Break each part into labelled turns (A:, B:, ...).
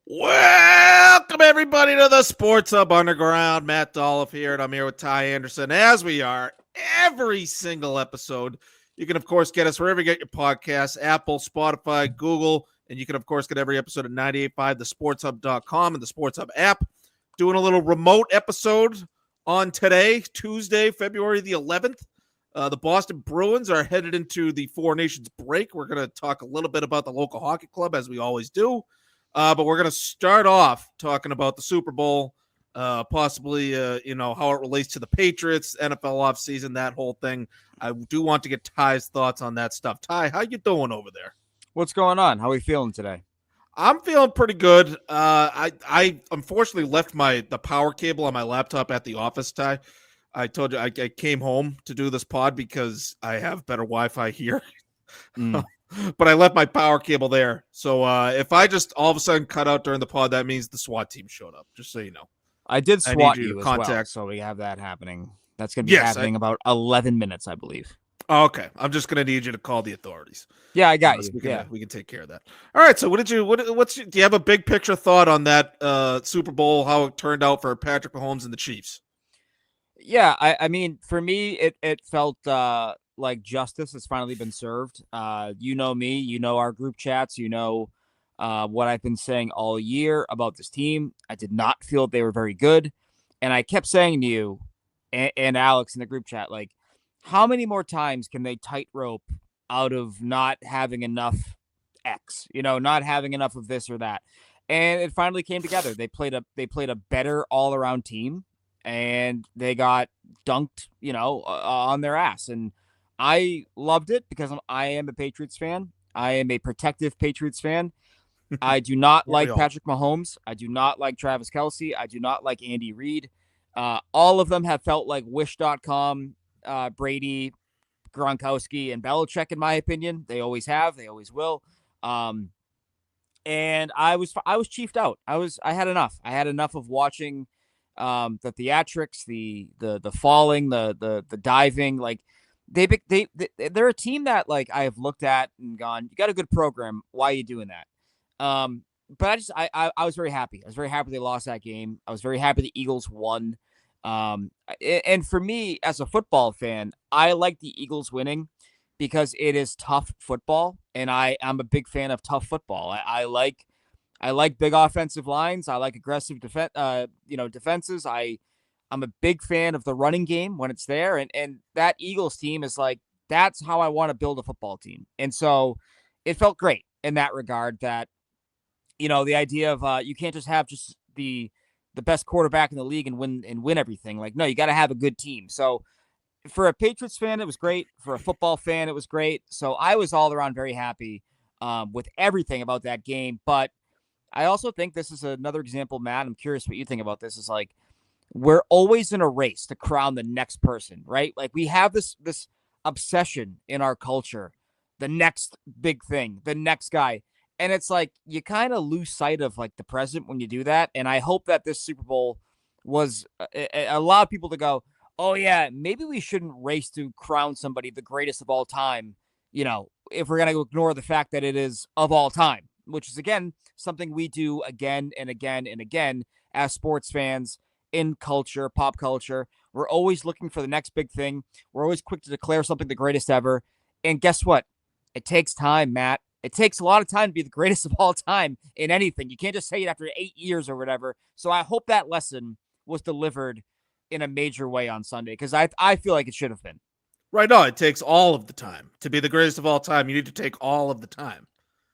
A: Welcome, everybody, to the Sports Hub Underground. Matt Dolloff here, and I'm here with Ty Anderson, as we are every single episode. You can, of course, get us wherever you get your podcasts, Apple, Spotify, Google, and you can, of course, get every episode at 98.5, thesportshub.com and the Sports Hub app. Doing a little remote episode on today, Tuesday, February the 11th. The Boston Bruins are headed into the Four Nations break. We're going to talk a little bit about the local hockey club, as we always do. But we're going to start off talking about the Super Bowl, possibly, how it relates to the Patriots, NFL offseason, that whole thing. I do want to get Ty's thoughts on that stuff. Ty, how you doing over there?
B: What's going on? How are we feeling today?
A: I'm feeling pretty good. I unfortunately left the power cable on my laptop at the office, Ty. I told you I came home to do this pod because I have better Wi-Fi here. But I left my power cable there. So if I just all of a sudden cut out during the pod, that means the SWAT team showed up, just so you know.
B: I did SWAT you as well, so we have that happening. That's going to be happening about 11 minutes, I believe.
A: Oh, okay. I'm just going to need you to call the authorities.
B: Yeah, I got you.
A: We can take care of that. All right. So do you have a big picture thought on that Super Bowl, how it turned out for Patrick Mahomes and the Chiefs?
B: Yeah, I mean, for me, it felt like justice has finally been served. You know me, you know our group chats, you know what I've been saying all year about this team. I did not feel they were very good. And I kept saying to you and Alex in the group chat, like, how many more times can they tightrope out of not having enough X, not having enough of this or that? And it finally came together. They played a better all around team, and they got dunked, on their ass. And I loved it because I am a Patriots fan. I am a protective Patriots fan. I do not like Patrick Mahomes. I do not like Travis Kelce. I do not like Andy Reid. All of them have felt like Wish.com, Brady, Gronkowski, and Belichick, in my opinion. They always have. They always will. And I was chiefed out. I had enough. I had enough of watching the theatrics, the falling, the diving. Like they're a team that, like, I have looked at and gone, you got a good program. Why are you doing that? But I was very happy. I was very happy they lost that game. I was very happy the Eagles won. And for me, as a football fan, I like the Eagles winning because it is tough football, and I'm a big fan of tough football. I like big offensive lines. I like aggressive defenses. I'm a big fan of the running game when it's there, and that Eagles team is like, that's how I want to build a football team. And so it felt great in that regard that, the idea of you can't just have just the best quarterback in the league and win everything. Like, no, you got to have a good team. So for a Patriots fan, it was great. For a football fan, it was great. So I was all around very happy with everything about that game. But I also think this is another example, Matt. I'm curious what you think about this. Is like, we're always in a race to crown the next person, right? Like, we have this obsession in our culture, the next big thing, the next guy. And it's like, you kind of lose sight of, like, the present when you do that. And I hope that this Super Bowl was a lot of people to go, oh yeah, maybe we shouldn't race to crown somebody the greatest of all time, if we're going to ignore the fact that it is of all time, which is, again, something we do again and again and again as sports fans in culture, pop culture. We're always looking for the next big thing. We're always quick to declare something the greatest ever. And guess what? It takes time, Matt. It takes a lot of time to be the greatest of all time in anything. You can't just say it after 8 years or whatever. So I hope that lesson was delivered in a major way on Sunday, because I feel like it should have been.
A: Right. No, it takes all of the time to be the greatest of all time. You need to take all of the time.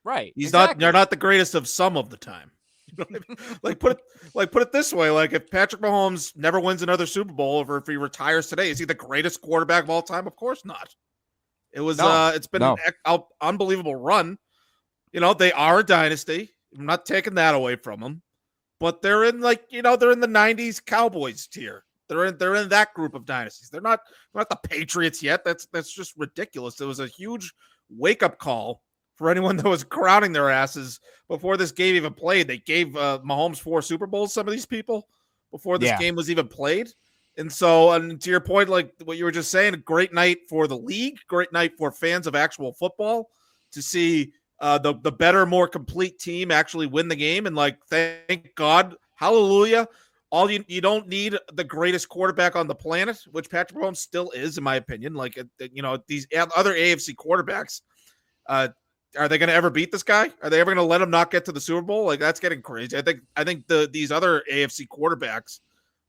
B: Right.
A: You're not the greatest of some of the time. You know what I mean? Put it this way. Like, if Patrick Mahomes never wins another Super Bowl, or if he retires today, is he the greatest quarterback of all time? Of course not. It was it's been an unbelievable run. They are a dynasty. I'm not taking that away from them. But they're in, they're in the 90s Cowboys tier. They're in that group of dynasties. They're not the Patriots yet. That's just ridiculous. It was a huge wake-up call for anyone that was crowning their asses before this game even played. They gave Mahomes 4 Super Bowls, some of these people, before this game was even played. And so, and to your point, like what you were just saying, a great night for the league, great night for fans of actual football to see the better, more complete team actually win the game. And like, thank God, hallelujah. You don't need the greatest quarterback on the planet, which Patrick Mahomes still is, in my opinion. Like, these other AFC quarterbacks, are they going to ever beat this guy? Are they ever going to let him not get to the Super Bowl? Like, that's getting crazy. I think these other AFC quarterbacks,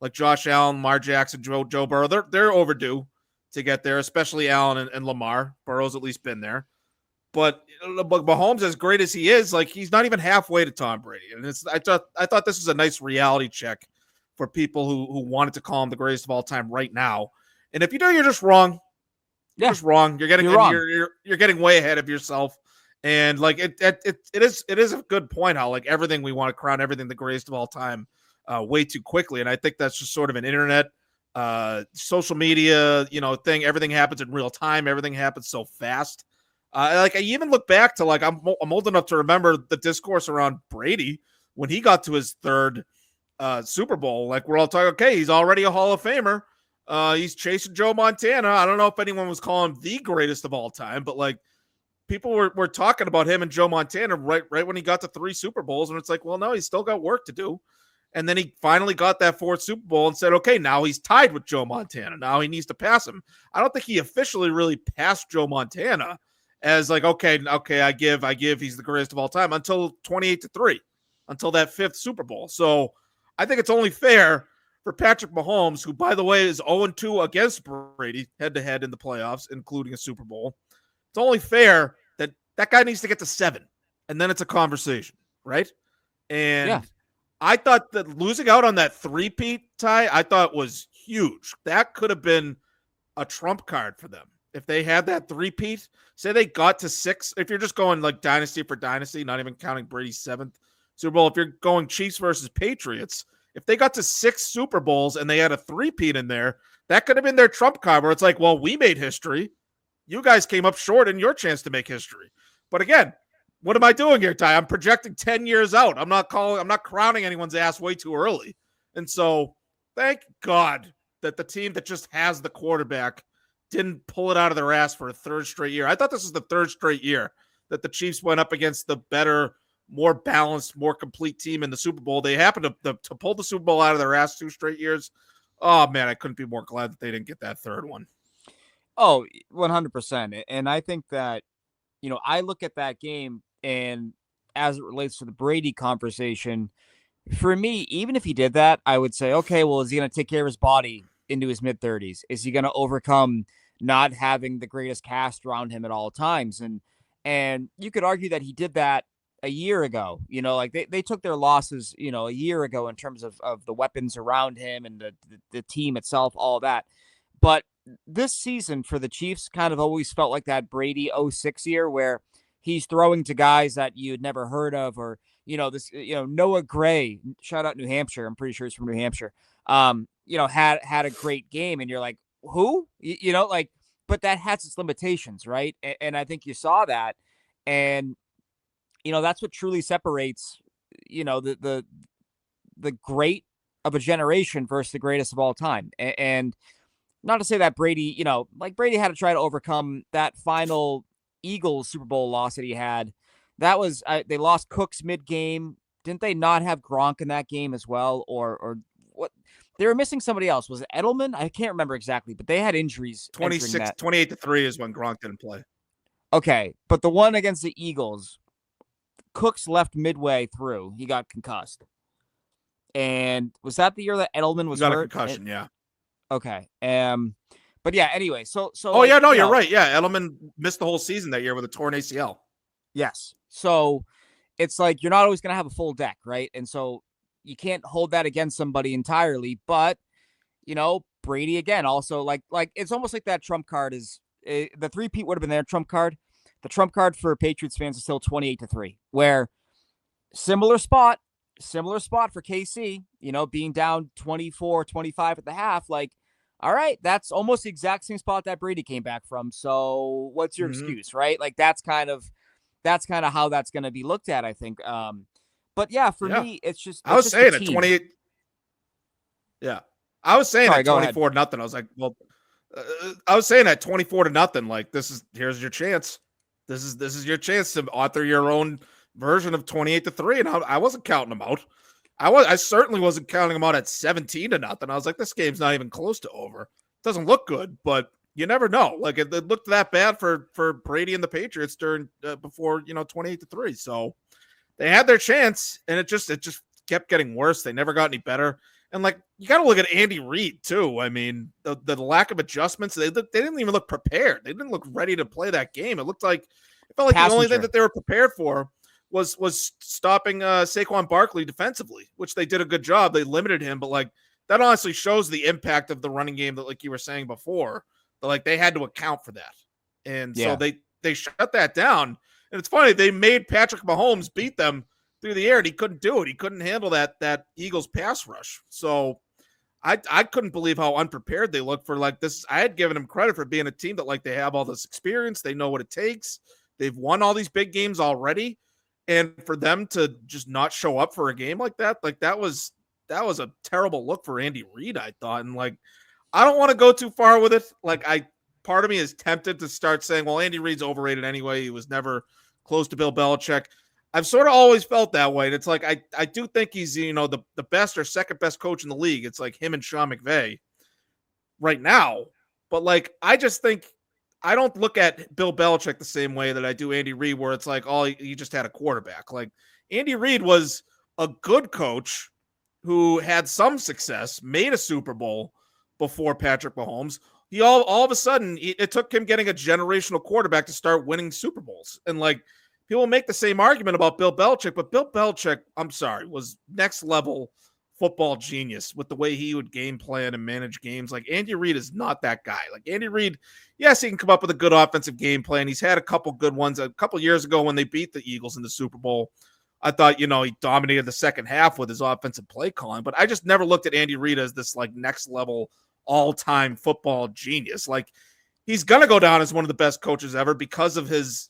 A: like Josh Allen, Lamar Jackson, Joe Burrow, they're overdue to get there, especially Allen and Lamar. Burrow's at least been there. But Mahomes, as great as he is, like, he's not even halfway to Tom Brady. And I thought this was a nice reality check for people who wanted to call him the greatest of all time right now. And if you do, you're just wrong. You're just wrong. You're getting way ahead of yourself. And like it is a good point how like everything we want to crown everything the greatest of all time way too quickly. And I think that's just sort of an internet social media thing. Everything happens in real time. Everything happens so fast. Like I even look back to like I'm old enough to remember the discourse around Brady when he got to his third Super Bowl. Like we're all talking, okay, he's already a Hall of Famer. He's chasing Joe Montana. I don't know if anyone was calling him the greatest of all time, but like people were talking about him and Joe Montana right when he got to 3 Super Bowls, and it's like, well, no, he's still got work to do. And then he finally got that 4th Super Bowl and said, okay, now he's tied with Joe Montana. Now he needs to pass him. I don't think he officially really passed Joe Montana as like, okay, I give he's the greatest of all time until 28-3, until that 5th Super Bowl. So I think it's only fair for Patrick Mahomes, who, by the way, is 0-2 against Brady head-to-head in the playoffs, including a Super Bowl. It's only fair that guy needs to get to 7, and then it's a conversation, right? And I thought that losing out on that 3-peat, Ty, I thought was huge. That could have been a trump card for them. If they had that 3-peat, say they got to 6, if you're just going like dynasty for dynasty, not even counting Brady's 7th Super Bowl, if you're going Chiefs versus Patriots, if they got to 6 Super Bowls and they had a 3-peat in there, that could have been their trump card where it's like, well, we made history. You guys came up short in your chance to make history. But again, what am I doing here, Ty? I'm projecting 10 years out. I'm not crowning anyone's ass way too early. And so thank God that the team that just has the quarterback didn't pull it out of their ass for a 3rd straight year. I thought this was the 3rd straight year that the Chiefs went up against the better, more balanced, more complete team in the Super Bowl. They happened to pull the Super Bowl out of their ass 2 straight years. Oh, man, I couldn't be more glad that they didn't get that 3rd one.
B: Oh, 100%. And I think that, I look at that game, and as it relates to the Brady conversation, for me, even if he did that, I would say, okay, well, is he going to take care of his body into his mid-30s? Is he going to overcome not having the greatest cast around him at all times? And you could argue that he did that a year ago. Like they took their losses, a year ago in terms of the weapons around him and the team itself, all of that. But this season for the Chiefs kind of always felt like that Brady 06 year where he's throwing to guys that you'd never heard of, or, Noah Gray, shout out New Hampshire. I'm pretty sure he's from New Hampshire. Had a great game, and you're like, who, but that has its limitations. Right. And I think you saw that, and, that's what truly separates, the great of a generation versus the greatest of all time. And not to say that Brady, Brady had to try to overcome that final Eagles Super Bowl loss that he had. That was, they lost Cooks mid-game. Didn't they not have Gronk in that game as well? Or what? They were missing somebody else. Was it Edelman? I can't remember exactly, but they had injuries.
A: 28-3 is when Gronk didn't play.
B: Okay, but the one against the Eagles, Cooks left midway through. He got concussed. And was that the year that Edelman was hurt?
A: Got a concussion, yeah.
B: Okay. But yeah, anyway, so
A: oh, yeah, no, you're right. Yeah, Edelman missed the whole season that year with a torn ACL.
B: Yes. So it's like you're not always going to have a full deck, right? And so you can't hold that against somebody entirely, but Brady again also like it's almost like that trump card is the 3-peat would have been their trump card. The trump card for Patriots fans is still 28-3, where similar spot for KC, being down 24-25 at the half, like, all right, that's almost the exact same spot that Brady came back from. So what's your excuse, right? Like that's kind of how that's going to be looked at, I think. But yeah, for me, it's just,
A: I was saying at 28. Yeah. I was saying at 24-0. I was like, well, I was saying at 24-0, like here's your chance. This is your chance to author your own version of 28-3, and I wasn't counting them out. I certainly wasn't counting them out at 17-0. I was like, this game's not even close to over. It doesn't look good, but you never know. Like it looked that bad for Brady and the Patriots during before 28-3. So they had their chance, and it just kept getting worse. They never got any better. And like you got to look at Andy Reid too. I mean, the lack of adjustments. They didn't even look prepared. They didn't look ready to play that game. It felt like the only thing that they were prepared for was stopping Saquon Barkley defensively, which they did a good job. They limited him, but like that honestly shows the impact of the running game that, like you were saying before, that like they had to account for that. And so they shut that down. And it's funny, they made Patrick Mahomes beat them through the air, and he couldn't do it. He couldn't handle that Eagles pass rush. So I couldn't believe how unprepared they looked for like this. I had given them credit for being a team that like they have all this experience. They know what it takes. They've won all these big games already. And for them to just not show up for a game like that was a terrible look for Andy Reid, I thought. And like, I don't want to go too far with it. Like part of me is tempted to start saying, well, Andy Reid's overrated anyway. He was never close to Bill Belichick. I've sort of always felt that way. And it's like, I do think he's, the best or second best coach in the league. It's like him and Sean McVay right now. But like, I just think, I don't look at Bill Belichick the same way that I do Andy Reid, where it's like, oh, he just had a quarterback. Like Andy Reid was a good coach who had some success, made a Super Bowl before Patrick Mahomes. He all of a sudden, it took him getting a generational quarterback to start winning Super Bowls. And like, people make the same argument about Bill Belichick, but Bill Belichick, I'm sorry, was next level football genius with the way he would game plan and manage games. Like Andy Reid is not that guy. Like Andy Reid, yes, he can come up with a good offensive game plan. He's had a couple good ones a couple years ago when they beat the Eagles in the Super Bowl. I thought, he dominated the second half with his offensive play calling, but I just never looked at Andy Reid as this like next level all-time football genius. Like he's going to go down as one of the best coaches ever because of his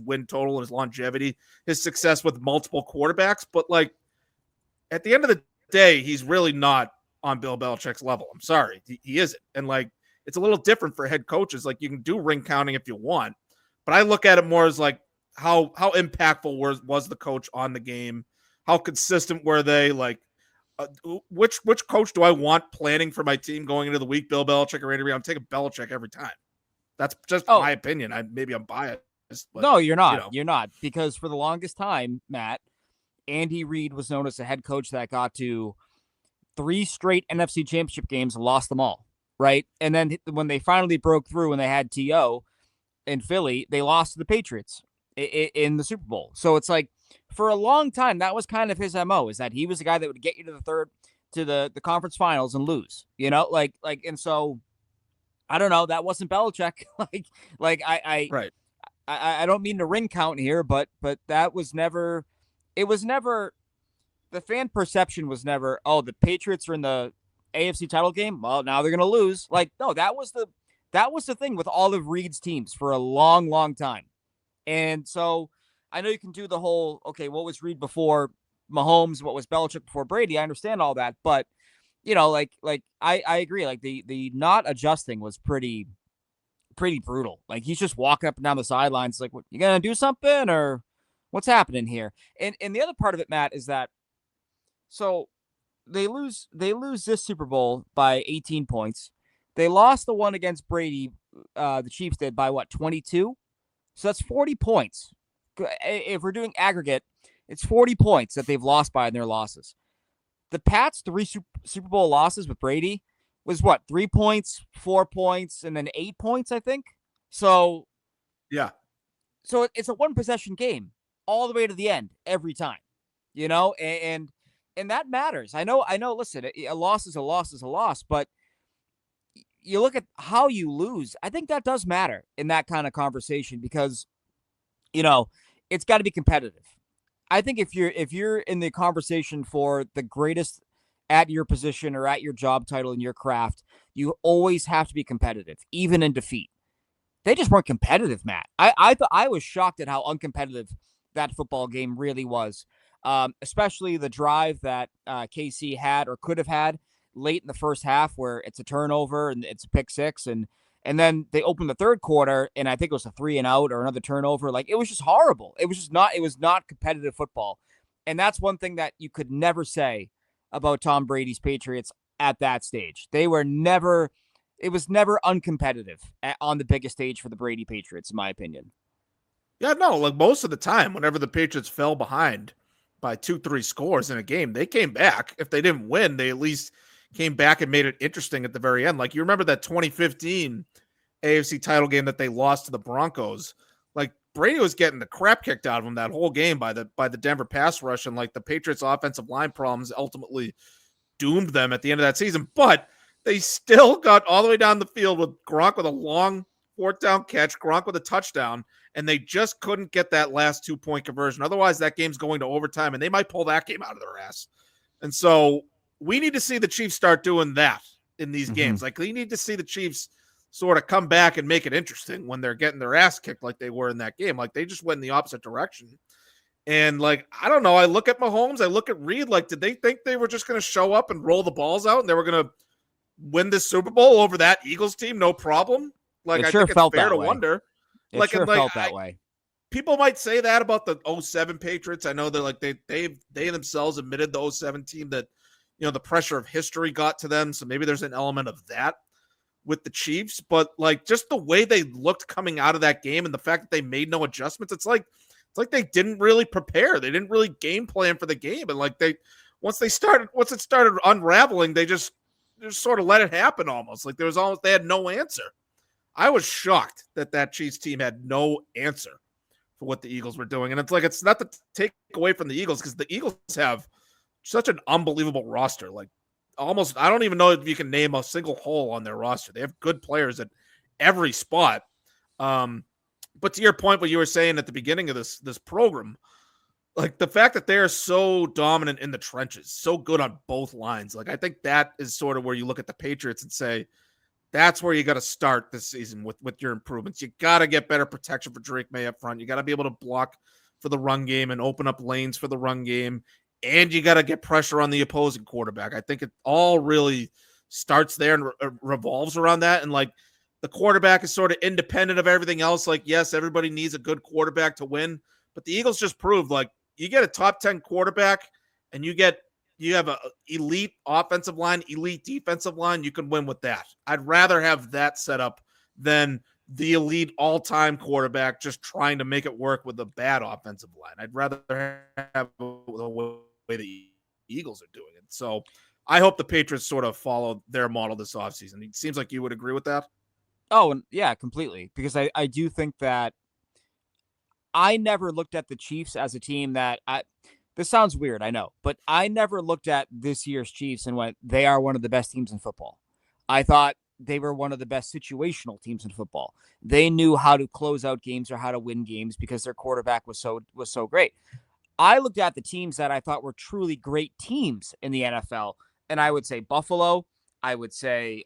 A: win total and his longevity, his success with multiple quarterbacks. But like at the end of the day, he's really not on Bill Belichick's level. I'm sorry. He isn't. And like, it's a little different for head coaches. Like you can do ring counting if you want, but I look at it more as like how impactful was the coach on the game? How consistent were they? Like which coach do I want planning for my team going into the week? Bill Belichick or Andy Reid? I'm taking Belichick every time. That's just my opinion. Maybe I'm biased. But,
B: no, you're not. You're not, because for the longest time, Matt, Andy Reid was known as a head coach that got to 3 straight NFC championship games and lost them all, right? And then when they finally broke through and they had T.O. in Philly, they lost to the Patriots in the Super Bowl. So it's like, for a long time, that was kind of his MO, is that he was the guy that would get you to the conference finals and lose, and so I don't know. That wasn't Belichick. I don't mean to ring count here, but that was never. It was never. The fan perception was never, oh, the Patriots are in the AFC title game. Well, now they're going to lose. Like, no, that was the thing with all of Reid's teams for a long, long time. And so I know you can do the whole, okay, what was Reid before Mahomes? What was Belichick before Brady? I understand all that, but I agree. Like the not adjusting was pretty brutal. Like he's just walking up and down the sidelines. Like, what, you gonna do something or what's happening here? And the other part of it, Matt, is that so they lose this Super Bowl by 18 points. They lost the one against Brady. The Chiefs did by 22. So that's 40 points. If we're doing aggregate, it's 40 points that they've lost by in their losses. The Pats' 3 Super Bowl losses with Brady was 3 points, 4 points, and then 8 points, I think. So,
A: yeah. So
B: it's a 1-possession game all the way to the end every time, and that matters. I know. Listen, a loss is a loss is a loss, but you look at how you lose. I think that does matter in that kind of conversation because, it's got to be competitive. I think if you're in the conversation for the greatest at your position or at your job title in your craft, you always have to be competitive, even in defeat. They just weren't competitive, Matt. I was shocked at how uncompetitive that football game really was, especially the drive that KC had or could have had late in the first half, where it's a turnover and it's a pick six, and And then they opened the third quarter, and I think it was a 3-and-out or another turnover. Like, it was just horrible. It was not competitive football. And that's one thing that you could never say about Tom Brady's Patriots at that stage. It was never uncompetitive on the biggest stage for the Brady Patriots, in my opinion.
A: Yeah, no, like most of the time, whenever the Patriots fell behind by 2-3 scores in a game, they came back. If they didn't win, they at least came back and made it interesting at the very end. Like, you remember that 2015 AFC title game that they lost to the Broncos? Like, Brady was getting the crap kicked out of him that whole game by the Denver pass rush, and like the Patriots offensive line problems ultimately doomed them at the end of that season. But they still got all the way down the field with Gronk with a long fourth down catch, Gronk with a touchdown, and they just couldn't get that last 2-point conversion. Otherwise, that game's going to overtime, and they might pull that game out of their ass. And so we need to see the Chiefs start doing that in these games. Like, we need to see the Chiefs sort of come back and make it interesting when they're getting their ass kicked like they were in that game. Like, they just went in the opposite direction. And, like, I don't know. I look at Mahomes. I look at Reed. Like, did they think they were just going to show up and roll the balls out and they were going to win this Super Bowl over that Eagles team? No problem. Like,
B: It
A: I
B: sure
A: think it's
B: felt
A: fair
B: that
A: to
B: way.
A: wonder.
B: It
A: Like,
B: sure felt that way.
A: People might say that about the 07 Patriots. I know they're like they themselves admitted the 07 team that, you know, the pressure of history got to them. So maybe there's an element of that with the Chiefs, but like just the way they looked coming out of that game and the fact that they made no adjustments, it's like they didn't really prepare. They didn't really game plan for the game. And like once it started unraveling, they just sort of let it happen almost. Like they had no answer. I was shocked that Chiefs team had no answer for what the Eagles were doing. And it's like, it's not to take away from the Eagles because the Eagles have such an unbelievable roster. Like, almost, I don't even know if you can name a single hole on their roster. They have good players at every spot. But to your point, what you were saying at the beginning of this program, like the fact that they're so dominant in the trenches, so good on both lines, like I think that is sort of where you look at the Patriots and say, that's where you got to start this season with your improvements. You got to get better protection for Drake May up front. You got to be able to block for the run game and open up lanes for the run game. And you got to get pressure on the opposing quarterback. I think it all really starts there and revolves around that. And like the quarterback is sort of independent of everything else. Like, yes, everybody needs a good quarterback to win, but the Eagles just proved like you get a top 10 quarterback and you have an elite offensive line, elite defensive line, you can win with that. I'd rather have that set up than the elite all-time quarterback just trying to make it work with a bad offensive line. I'd rather have the way the Eagles are doing it. So I hope the Patriots sort of follow their model this offseason. It seems like you would agree with that.
B: Oh, yeah, completely. Because I do think that I never looked at the Chiefs as a team that this sounds weird, I know, but I never looked at this year's Chiefs and went, they are one of the best teams in football. I thought they were one of the best situational teams in football. They knew how to close out games or how to win games because their quarterback was so great. I looked at the teams that I thought were truly great teams in the NFL, and I would say Buffalo, I would say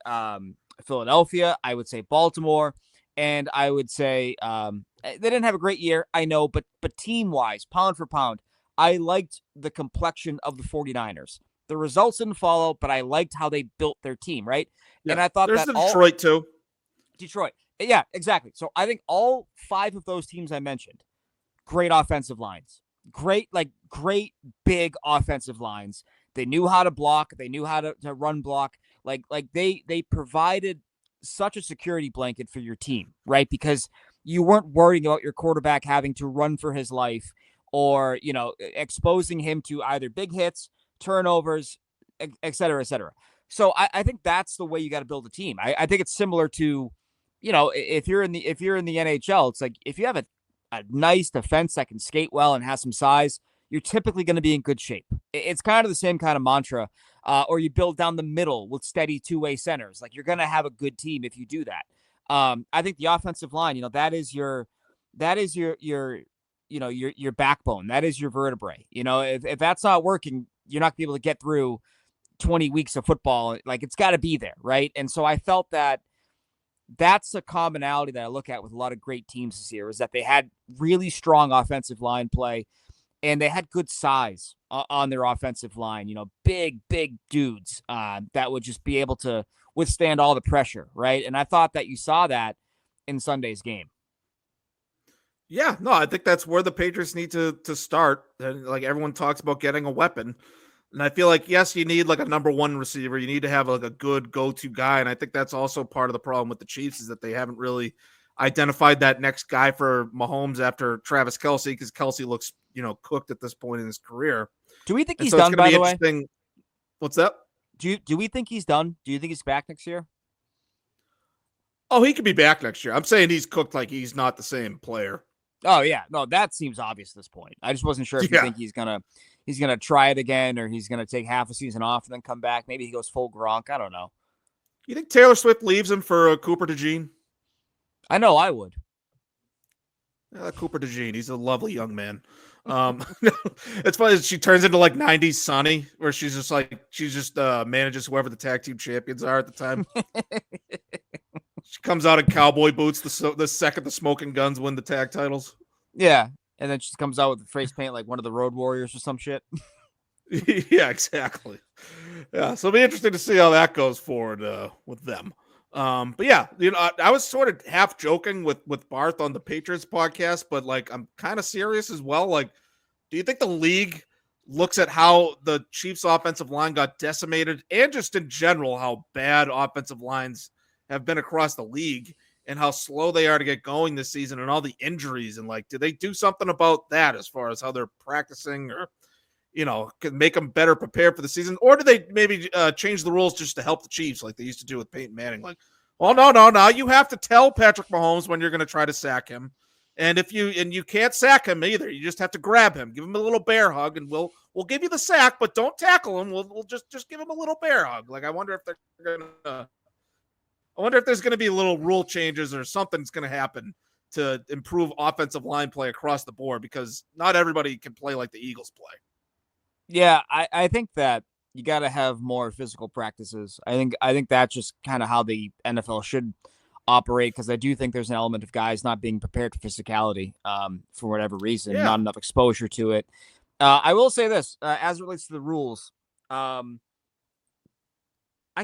B: Philadelphia, I would say Baltimore, and I would say they didn't have a great year, I know, but team-wise, pound for pound, I liked the complexion of the 49ers. The results didn't follow, but I liked how they built their team, right?
A: Yeah,
B: and I thought
A: there's Detroit too.
B: Detroit. Yeah, exactly. So I think all 5 of those teams I mentioned, great offensive lines. Great big offensive lines. They knew how to block. They knew how to run block. Like they provided such a security blanket for your team, right? Because you weren't worrying about your quarterback having to run for his life or, you know, exposing him to either big hits, turnovers, et cetera, et cetera. So I think that's the way you got to build a team. I think it's similar to, you know, if you're in the NHL, it's like if you have a nice defense that can skate well and has some size, you're typically going to be in good shape. It's kind of the same kind of mantra. Or you build down the middle with steady two-way centers. Like you're going to have a good team if you do that. I think the offensive line, you know, that is your backbone. That is your vertebrae. You know, if that's not working, you're not going to be able to get through 20 weeks of football. Like it's got to be there, right? And so I felt that that's a commonality that I look at with a lot of great teams this year is that they had really strong offensive line play. and they had good size on their offensive line. Big dudes that would just be able to withstand all the pressure, right? And I thought that you saw that in Sunday's game.
A: Yeah, no, I think that's where the Patriots need to start. And like everyone talks about getting a weapon. And I feel like, yes, you need like a number one receiver. You need to have like a good go-to guy. And I think that's also part of the problem with the Chiefs is that they haven't really identified that next guy for Mahomes after Travis Kelce, because Kelce looks, cooked at this point in his career.
B: Do we think
A: And
B: he's
A: so it's
B: done,
A: going to
B: by
A: be
B: the way?
A: interesting. What's that?
B: Do we think he's done? Do you think he's back next year?
A: Oh, he could be back next year. I'm saying he's cooked like he's not the same player.
B: Oh yeah, no, that seems obvious at this point. I just wasn't sure if you think he's gonna try it again, or he's gonna take half a season off and then come back. Maybe he goes full Gronk. I don't know.
A: You think Taylor Swift leaves him for Cooper DeJean?
B: I know I would.
A: Cooper DeJean, he's a lovely young man. It's funny, she turns into like 90s Sonny, where she's just manages whoever the tag team champions are at the time. She comes out in cowboy boots the second the Smoking Guns win the tag titles.
B: Yeah, and then she comes out with the face paint like one of the Road Warriors or some shit.
A: Yeah, exactly. Yeah, so it'll be interesting to see how that goes forward with them. But yeah, I was sort of half joking with Barth on the Patriots podcast, but like I'm kind of serious as well. Like, do you think the league looks at how the Chiefs' offensive line got decimated, and just in general how bad offensive lines have been across the league, and how slow they are to get going this season, and all the injuries, and like, do they do something about that as far as how they're practicing, or could make them better prepared for the season? Or do they maybe change the rules just to help the Chiefs like they used to do with Peyton Manning? Like, well, no, you have to tell Patrick Mahomes when you're going to try to sack him. And you can't sack him either. You just have to grab him, give him a little bear hug, and we'll give you the sack, but don't tackle him. We'll just give him a little bear hug. Like, I wonder if there's going to be little rule changes or something's going to happen to improve offensive line play across the board, because not everybody can play like the Eagles play.
B: Yeah, I think that you got to have more physical practices. I think that's just kind of how the NFL should operate, because I do think there's an element of guys not being prepared for physicality for whatever reason, not enough exposure to it. I will say this, as it relates to the rules, I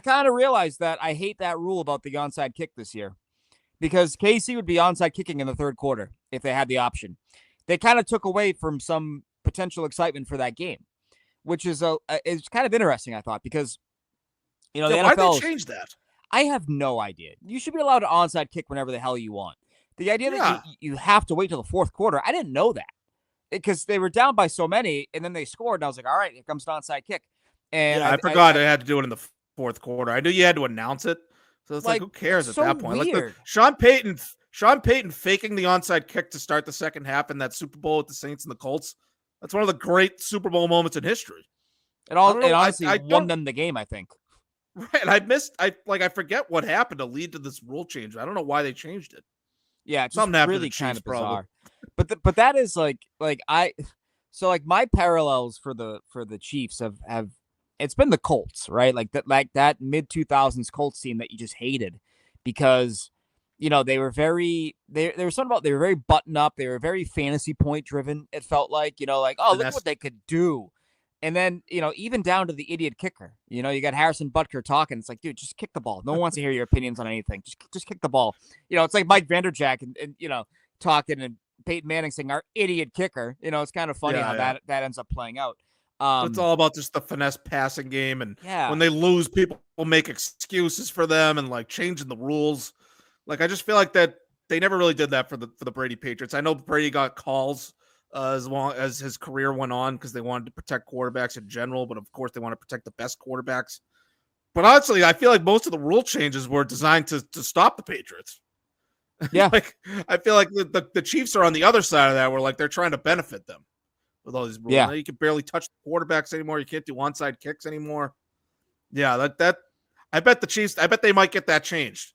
B: kind of realized that I hate that rule about the onside kick this year, because KC would be onside kicking in the third quarter if they had the option. They kind of took away from some potential excitement for that game, which is it's kind of interesting, I thought, because the NFL.
A: Why'd they change that?
B: I have no idea. You should be allowed to onside kick whenever the hell you want. The idea that you have to wait till the fourth quarter, I didn't know that, because they were down by so many, and then they scored, and I was like, all right, here comes an onside kick. And
A: I forgot I had to do it in the fourth quarter. I knew you had to announce it, so it's like who cares at that point?
B: Weird.
A: Like Sean Payton faking the onside kick to start the second half in that Super Bowl with the Saints and the Colts. That's one of the great Super Bowl moments in history.
B: It honestly won them the game, I think.
A: Right, I forget what happened to lead to this rule change. I don't know why they changed it.
B: Yeah, it's
A: something
B: really kind of bizarre. But that is like my parallels for the Chiefs have it's been the Colts, right? Like that mid 2000s Colts team that you just hated, because they were very there was something about, they were very button up, they were very fantasy point driven. It felt like, oh, look what they could do. And then, even down to the idiot kicker, you got Harrison Butker talking. It's like, dude, just kick the ball. No one wants to hear your opinions on anything. Just kick the ball. It's like Mike Vanderjagt and talking, and Peyton Manning saying our idiot kicker. It's kind of funny how that ends up playing out.
A: So it's all about just the finesse passing game. And when they lose, people will make excuses for them and like changing the rules. Like, I just feel like that they never really did that for the Brady Patriots. I know Brady got calls as long as his career went on, because they wanted to protect quarterbacks in general, but of course they want to protect the best quarterbacks. But honestly, I feel like most of the rule changes were designed to stop the Patriots.
B: Yeah.
A: Like, I feel like the Chiefs are on the other side of that, where like they're trying to benefit them with all these rules.
B: Yeah.
A: Now you can barely touch the quarterbacks anymore. You can't do onside kicks anymore. Yeah, that I bet the Chiefs, I bet they might get that changed.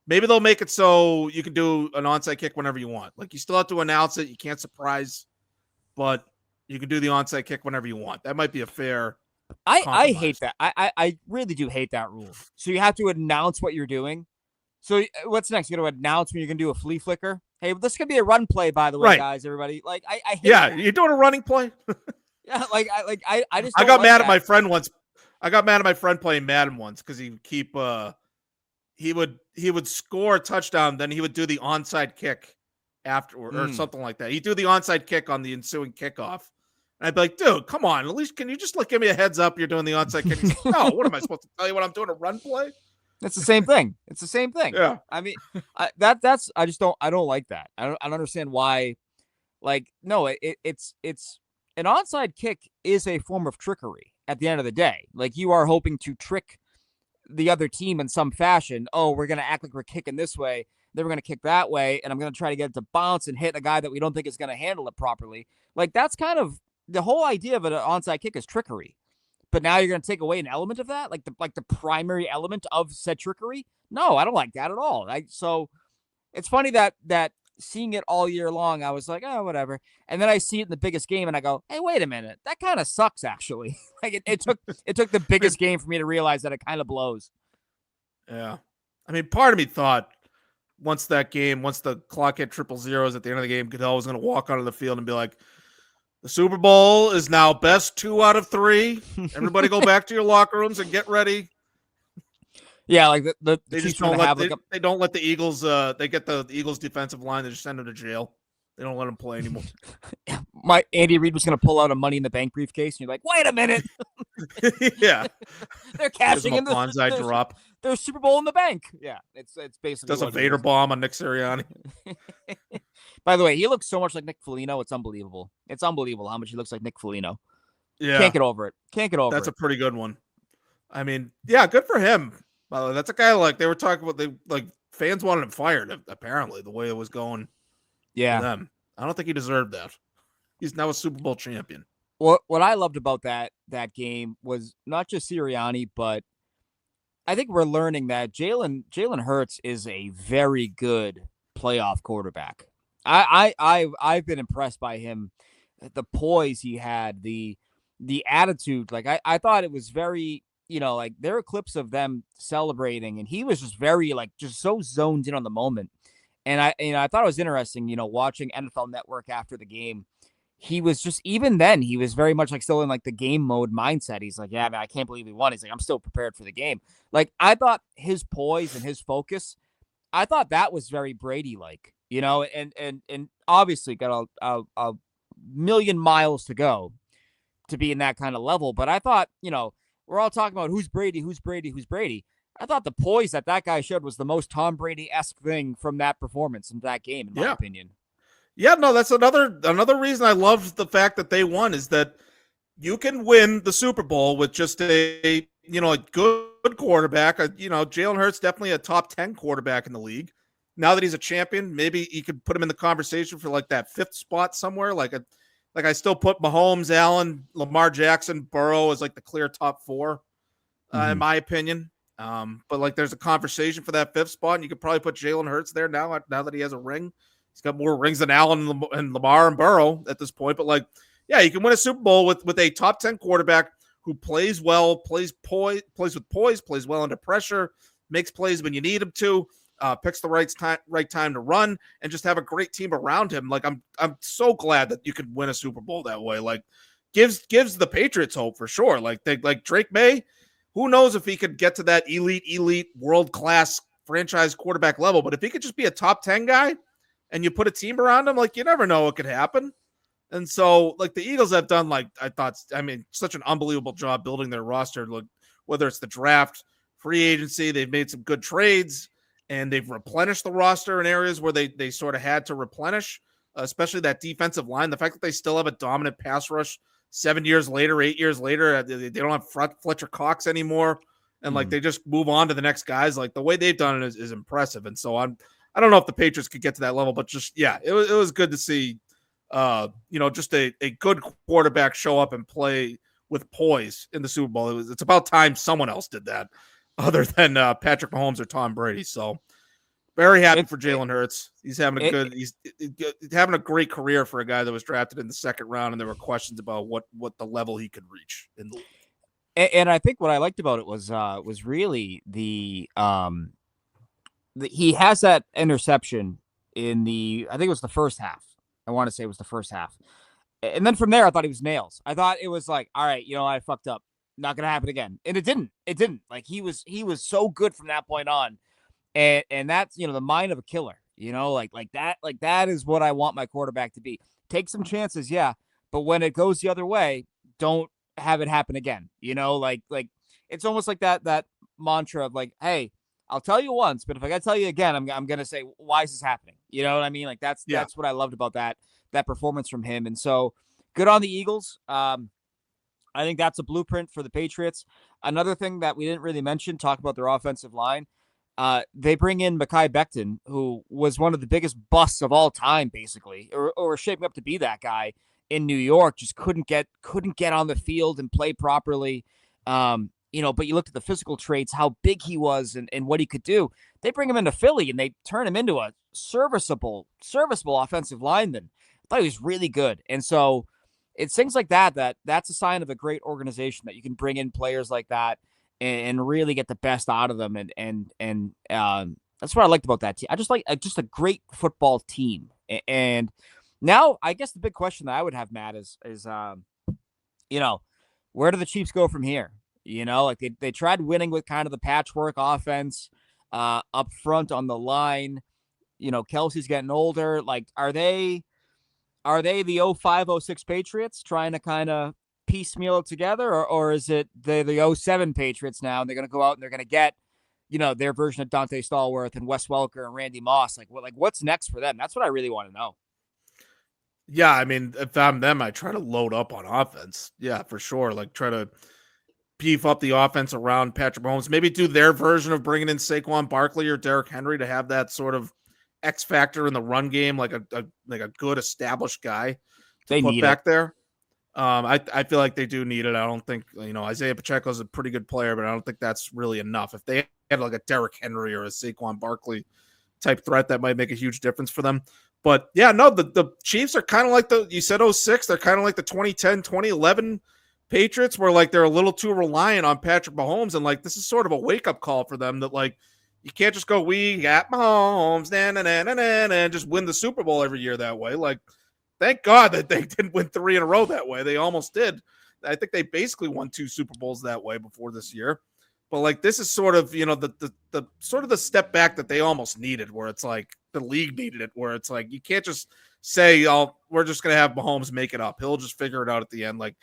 A: Maybe they'll make it so you can do an onside kick whenever you want. Like, you still have to announce it. You can't surprise, but you can do the onside kick whenever you want. That might be a fair.
B: I hate that. I really do hate that rule. So you have to announce what you're doing. So what's next? You're going to announce when you're going to do a flea flicker? Hey, this could be a run play, by the way,
A: Right.
B: guys. Everybody, like, I hate
A: Yeah,
B: that.
A: you're doing a running play.
B: Yeah, I just
A: I
B: don't
A: got
B: like
A: mad at
B: that.
A: my friend once. I got mad at my friend playing Madden once because he would keep he would score a touchdown, then he would do the onside kick after or something like that. He'd do the onside kick on the ensuing kickoff. And I'd be like, dude, come on. At least can you just like give me a heads up you're doing the onside kick? He's like, no, what am I supposed to tell you when I'm doing a run play?
B: It's the same thing. It's the same thing.
A: Yeah.
B: I mean, I just don't like that. I don't understand why. Like, no, it's an onside kick is a form of trickery at the end of the day. Like, you are hoping to trick the other team in some fashion. Oh, we're going to act like we're kicking this way. Then we're going to kick that way. And I'm going to try to get it to bounce and hit a guy that we don't think is going to handle it properly. Like, that's kind of the whole idea of an onside kick is trickery. But now you're going to take away an element of that, like the primary element of said trickery. No, I don't like that at all. So it's funny that seeing it all year long, I was like, oh, whatever. And then I see it in the biggest game, and I go, hey, wait a minute, that kind of sucks, actually. Like it took the biggest game for me to realize that it kind of blows.
A: Yeah, I mean, part of me thought once the clock hit 000 at the end of the game, Goodell was going to walk onto the field and be like, the Super Bowl is now best 2 out of 3. Everybody go back to your locker rooms and get ready.
B: Yeah, like the
A: they
B: Chiefs
A: just don't
B: have
A: let they don't let the Eagles. They get the Eagles defensive line. They just send them to jail. They don't let them play anymore.
B: My Andy Reid was going to pull out a Money in the Bank briefcase, and you're like, wait a minute.
A: Yeah,
B: they're cashing in the
A: bonsai drop.
B: There's Super Bowl in the bank. Yeah, it's basically
A: does a Vader bomb on Nick Sirianni.
B: By the way, he looks so much like Nick Foligno. It's unbelievable. It's unbelievable how much he looks like Nick Foligno.
A: Yeah,
B: can't get over it.
A: That's a pretty good one. I mean, yeah, good for him. By the way, that's a guy like they were talking about. Fans wanted him fired. Apparently, the way it was going.
B: Yeah,
A: for them. I don't think he deserved that. He's now a Super Bowl champion.
B: What I loved about that game was not just Sirianni, but I think we're learning that Jalen Hurts is a very good playoff quarterback. I've been impressed by him, the poise he had, the attitude. Like I thought it was very, like there are clips of them celebrating, and he was just very just so zoned in on the moment. And I thought it was interesting, watching NFL Network after the game. He was just, even then, he was very much still in the game mode mindset. He's like, yeah, man, I can't believe we won. He's like, I'm still prepared for the game. I thought his poise and his focus, I thought that was very Brady-like, and obviously got a million miles to go to be in that kind of level. But I thought, we're all talking about who's Brady. I thought the poise that guy showed was the most Tom Brady-esque thing from that performance in that game, in my opinion.
A: Yeah, no, that's another reason I love the fact that they won is that you can win the Super Bowl with just a good quarterback. Jalen Hurts definitely a top 10 quarterback in the league. Now that he's a champion, maybe you could put him in the conversation for that 5th spot somewhere. I still put Mahomes, Allen, Lamar Jackson, Burrow as the clear top 4, in my opinion. But there's a conversation for that 5th spot, and you could probably put Jalen Hurts there now that he has a ring. He's got more rings than Allen and Lamar and Burrow at this point. But you can win a Super Bowl with a top 10 quarterback who plays well, plays with poise, plays well under pressure, makes plays when you need him to, picks the right time to run, and just have a great team around him. I'm so glad that you could win a Super Bowl that way. Gives the Patriots hope for sure. Drake May, who knows if he could get to that elite world-class franchise quarterback level, but if he could just be a top 10 guy and you put a team around him, you never know what could happen. And so, the Eagles have done, such an unbelievable job building their roster. Whether it's the draft, free agency, they've made some good trades, and they've replenished the roster in areas where they sort of had to replenish, especially that defensive line. The fact that they still have a dominant pass rush 7 years later, 8 years later, they don't have Fletcher Cox anymore, and they just move on to the next guys. The way they've done it is impressive. And so I don't know if the Patriots could get to that level, but just, yeah, it was good to see, just a good quarterback show up and play with poise in the Super Bowl. It's about time someone else did that other than Patrick Mahomes or Tom Brady. So very happy for Jalen Hurts. He's having he's having a great career for a guy that was drafted in the 2nd round. And there were questions about what the level he could reach in the league.
B: And I think what I liked about it was really the he has that interception I think it was the first half. I want to say it was the first half. And then from there, I thought he was nails. I thought it was like, all right, I fucked up. Not gonna happen again. And it didn't. It didn't. Like he was so good from that point on. And that's the mind of a killer. Like that is what I want my quarterback to be. Take some chances, yeah, but when it goes the other way, don't have it happen again. Like it's almost like that mantra of like, hey, I'll tell you once, but if I gotta tell you again, I'm gonna say, why is this happening? You know what I mean? Like that's what I loved about that performance from him. And so good on the Eagles. I think that's a blueprint for the Patriots. Another thing that we didn't really mention, talk about their offensive line. They bring in Mekhi Becton, who was one of the biggest busts of all time, basically, or shaping up to be that guy in New York. Just couldn't get on the field and play properly. But you looked at the physical traits, how big he was and what he could do. They bring him into Philly and they turn him into a serviceable offensive lineman. I thought he was really good. And so it's things like that's a sign of a great organization, that you can bring in players like that and really get the best out of them. And that's what I liked about that team. I just like just a great football team. And now I guess the big question that I would have, Matt, is where do the Chiefs go from here? Like they tried winning with kind of the patchwork offense up front on the line. Kelsey's getting older. Like, are they the 05-06 Patriots trying to kind of piecemeal it together, or is it the 07 Patriots now, and they're going to go out and they're going to get, their version of Dante Stallworth and Wes Welker and Randy Moss? Like what's next for them? That's what I really want to know.
A: Yeah, I mean, if I'm them, I try to load up on offense. Yeah, for sure. Like try to beef up the offense around Patrick Mahomes. Maybe do their version of bringing in Saquon Barkley or Derrick Henry to have that sort of X factor in the run game, like a good established guy to
B: they
A: put
B: need
A: back
B: it.
A: There. I feel like they do need it. I don't think, Isaiah Pacheco is a pretty good player, but I don't think that's really enough. If they had like a Derrick Henry or a Saquon Barkley type threat, that might make a huge difference for them. But yeah, no, the Chiefs are kind of like you said 06, they're kind of like the 2010, 2011 Patriots, where like they're a little too reliant on Patrick Mahomes, and like this is sort of a wake-up call for them that like you can't just go, we got Mahomes, and just win the Super Bowl every year that way. Like, thank God that they didn't win 3 in a row that way. They almost did. I think they basically won 2 Super Bowls that way before this year. But like this is sort of, the sort of the step back that they almost needed, where it's like the league needed it, where it's like you can't just say, oh, we're just going to have Mahomes make it up. He'll just figure it out at the end. Like,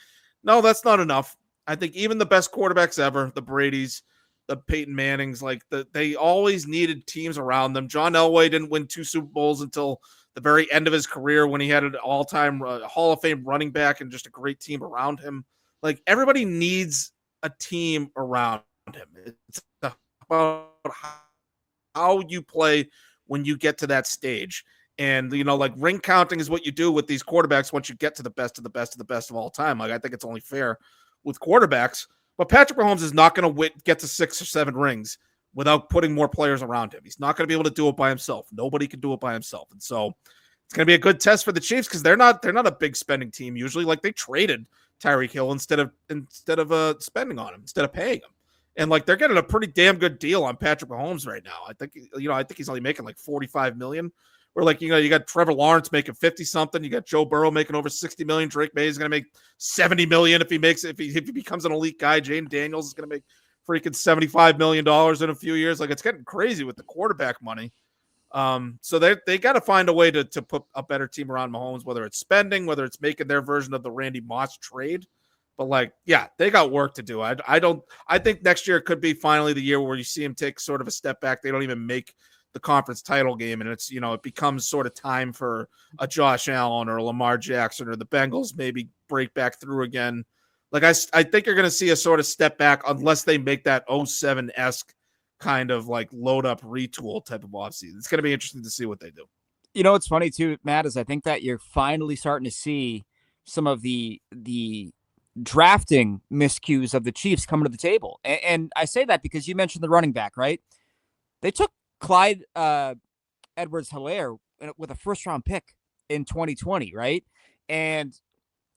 A: no, that's not enough. I think even the best quarterbacks ever, the Bradys, the Peyton Mannings, like they always needed teams around them. John Elway didn't win 2 Super Bowls until the very end of his career, when he had an all-time Hall of Fame running back and just a great team around him. Like everybody needs a team around him. It's about how you play when you get to that stage. And, like ring counting is what you do with these quarterbacks once you get to the best of the best of the best of all time. Like I think it's only fair with quarterbacks. But Patrick Mahomes is not going to get to 6 or 7 rings without putting more players around him. He's not going to be able to do it by himself. Nobody can do it by himself. And so it's going to be a good test for the Chiefs, because they're not a big spending team usually. Like they traded Tyreek Hill instead of spending on him, instead of paying him. And like they're getting a pretty damn good deal on Patrick Mahomes right now. I think he's only making like $45 million. Where like, you got Trevor Lawrence making 50 something. You got Joe Burrow making over 60 million. Drake May is going to make 70 million if he becomes an elite guy. Jane Daniels is going to make freaking $75 million in a few years. Like it's getting crazy with the quarterback money. So they got to find a way to put a better team around Mahomes, whether it's spending, whether it's making their version of the Randy Moss trade. But like, yeah, they got work to do. I think next year could be finally the year where you see him take sort of a step back. They don't even make the conference title game, and it's, it becomes sort of time for a Josh Allen or a Lamar Jackson, or the Bengals maybe break back through again. Like I think you're going to see a sort of step back unless they make that 07-esque kind of like load up retool type of offseason. It's going to be interesting to see what they do.
B: It's funny too, Matt, is I think that you're finally starting to see some of the drafting miscues of the Chiefs coming to the table. And I say that because you mentioned the running back, right? They took Clyde Edwards-Helaire with a first-round pick in 2020, right? And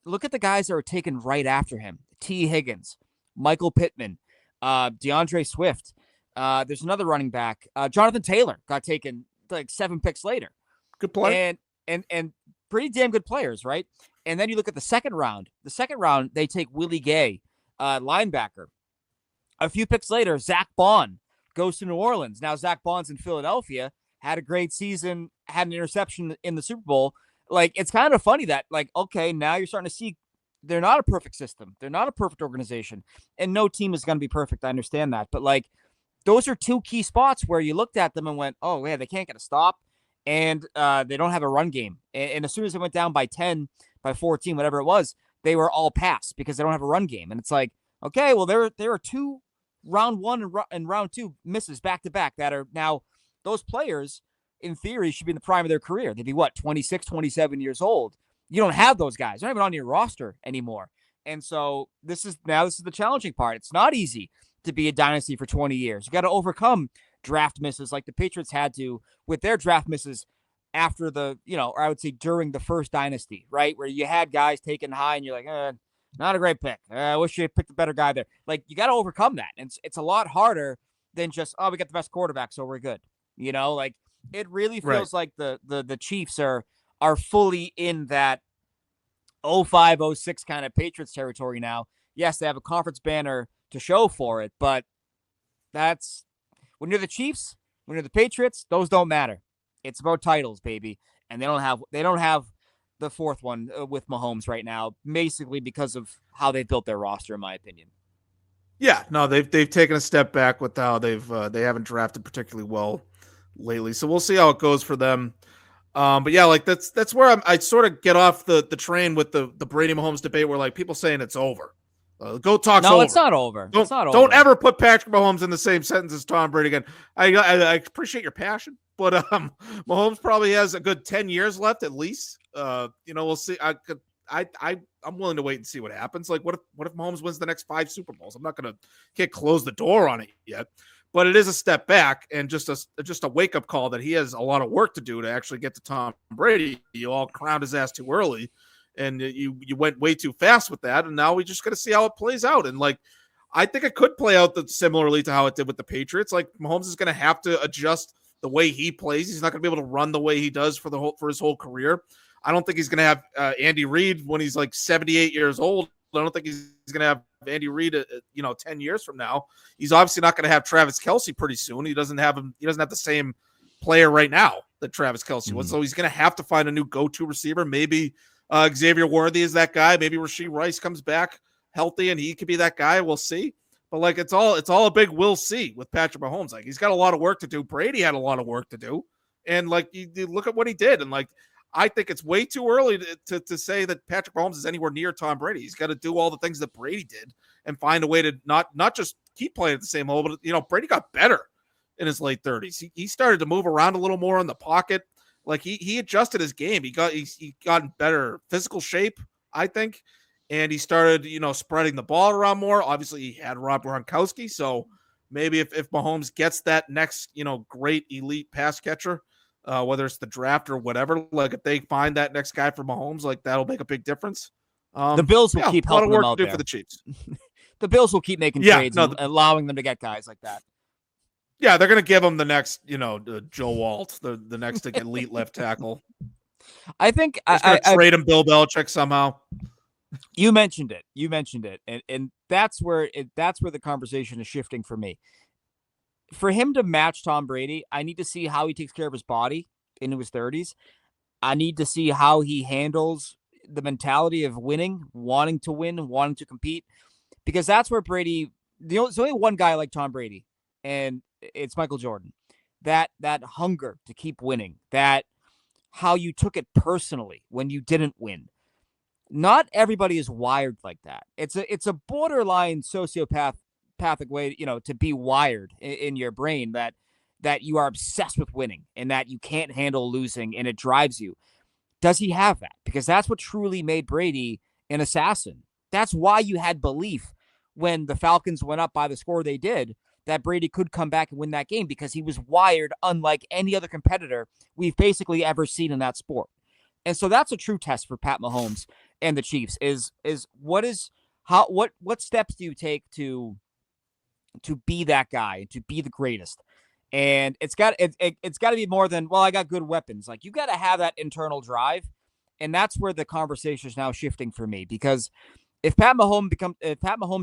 B: look at the guys that were taken right after him. T. Higgins, Michael Pittman, DeAndre Swift. There's another running back. Jonathan Taylor got taken like 7 picks later.
A: Good play.
B: And pretty damn good players, right? And then you look at the second round. The second round, they take Willie Gay, linebacker. A few picks later, Zach Bond goes to New Orleans. Now Zach Bond's in Philadelphia, had a great season, had an interception in the Super Bowl. Like, it's kind of funny that, like, okay, now you're starting to see they're not a perfect system. They're not a perfect organization. And no team is going to be perfect. I understand that. But, like, those are two key spots where you looked at them and went, oh, yeah, they can't get a stop. And they don't have a run game. And as soon as they went down by 10, by 14, whatever it was, they were all pass because they don't have a run game. And it's like, okay, well, there are two round one and round two misses back to back that are now those players, in theory, should be in the prime of their career. They'd be, 26, 27 years old. You don't have those guys. They're not even on your roster anymore. And so this is the challenging part. It's not easy to be a dynasty for 20 years. You got to overcome draft misses like the Patriots had to with their draft misses after or I would say during the first dynasty, right? Where you had guys taken high and you're like, not a great pick. I wish you picked a better guy there. Like, you got to overcome that. And it's a lot harder than just, we got the best quarterback, so we're good. Like, it really feels like the Chiefs are fully in that 05, 06 kind of Patriots territory now. Yes, they have a conference banner to show for it, but that's when you're the Chiefs, when you're the Patriots, those don't matter. It's about titles, baby. And they don't have the fourth one with Mahomes right now, basically because of how they built their roster, in my opinion.
A: Yeah, no, they've taken a step back with how they haven't drafted particularly well lately. So we'll see how it goes for them. But yeah, like that's where I sort of get off the train with the Brady Mahomes debate where like people saying it's over. Go talk's over.
B: No, it's not over.
A: Don't ever put Patrick Mahomes in the same sentence as Tom Brady again. I appreciate your passion, but Mahomes probably has a good 10 years left at least. We'll see. I'm willing to wait and see what happens. Like, what if Mahomes wins the next 5 Super Bowls? I'm not can't close the door on it yet, but it is a step back and just a wake up call that he has a lot of work to do to actually get to Tom Brady. You all crowned his ass too early, and you went way too fast with that. And now we just got to see how it plays out. And like, I think it could play out similarly to how it did with the Patriots. Like, Mahomes is going to have to adjust the way he plays. He's not going to be able to run the way he does for his whole career. I don't think he's going to have Andy Reid when he's like 78 years old. I don't think he's going to have Andy Reid, 10 years from now. He's obviously not going to have Travis Kelce pretty soon. He doesn't have the same player right now that Travis Kelce was. So he's going to have to find a new go-to receiver. Maybe Xavier Worthy is that guy. Maybe Rashee Rice comes back healthy and he could be that guy. We'll see. But like, it's all a big we'll see with Patrick Mahomes. Like, he's got a lot of work to do. Brady had a lot of work to do. And like, you look at what he did. And like, I think it's way too early to say that Patrick Mahomes is anywhere near Tom Brady. He's got to do all the things that Brady did and find a way to not just keep playing at the same level, but Brady got better in his late 30s. He started to move around a little more in the pocket. Like, he adjusted his game. He got in better physical shape, I think, and he started spreading the ball around more. Obviously, he had Rob Gronkowski, so maybe if Mahomes gets that next great elite pass catcher, whether it's the draft or whatever, like if they find that next guy for Mahomes, like that'll make a big difference.
B: The Bills will keep helping them out there.
A: For the Chiefs.
B: The Bills will keep making trades and allowing them to get guys like that.
A: Yeah, they're going to give him the next, Joe Walt, the next elite left tackle.
B: I think
A: I trade him Bill Belichick somehow.
B: You mentioned it, and that's where the conversation is shifting for me. For him to match Tom Brady, I need to see how he takes care of his body into his 30s. I need to see how he handles the mentality of winning, wanting to win, wanting to compete, because that's where Brady. There's only one guy like Tom Brady, and it's Michael Jordan. That hunger to keep winning, that how you took it personally when you didn't win. Not everybody is wired like that. It's a borderline sociopathic way, to be wired in your brain that you are obsessed with winning and that you can't handle losing and it drives you. Does he have that? Because that's what truly made Brady an assassin. That's why you had belief when the Falcons went up by the score they did that Brady could come back and win that game, because he was wired unlike any other competitor we've basically ever seen in that sport. And so that's a true test for Pat Mahomes and the Chiefs is what steps do you take to be that guy, to be the greatest? And it's got to be more than, well, I got good weapons. Like, you got to have that internal drive, and that's where the conversation is now shifting for me. Because if Pat Mahomes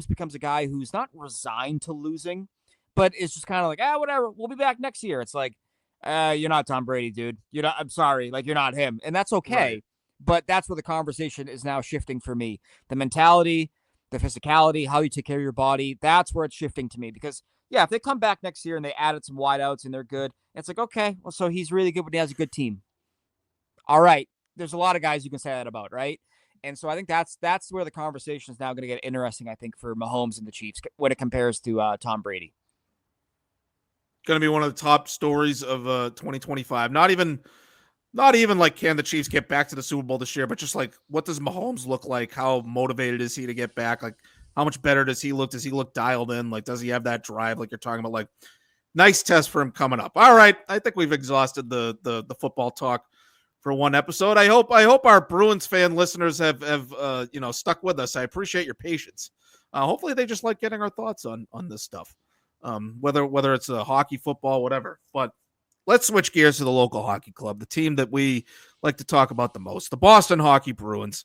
B: becomes a guy who's not resigned to losing, but is just kind of like, whatever, we'll be back next year. It's like, you're not Tom Brady, dude. You're not. I'm sorry, like, you're not him, and that's okay.
A: Right.
B: But that's where the conversation is now shifting for me. The mentality, the physicality, how you take care of your body. That's where it's shifting to me. Because yeah, if they come back next year and they added some wideouts and they're good, it's like, okay, well, so he's really good when he has a good team. All right, there's a lot of guys you can say that about, right? And so I think that's where the conversation is now going to get interesting, I think, for Mahomes and the Chiefs when it compares to Tom Brady.
A: Going to be one of the top stories of 2025. Not even like, can the Chiefs get back to the Super Bowl this year, but just like, what does Mahomes look like? How motivated is he to get back? Like, how much better does he look? Does he look dialed in? Like, does he have that drive like you're talking about? Like, nice test for him coming up. All right, I think we've exhausted the football talk for one episode. I hope our Bruins fan listeners have stuck with us. I appreciate your patience. Hopefully they just like getting our thoughts on this stuff, whether it's a hockey, football, whatever. But let's switch gears to the local hockey club, the team that we like to talk about the most, the Boston Hockey Bruins.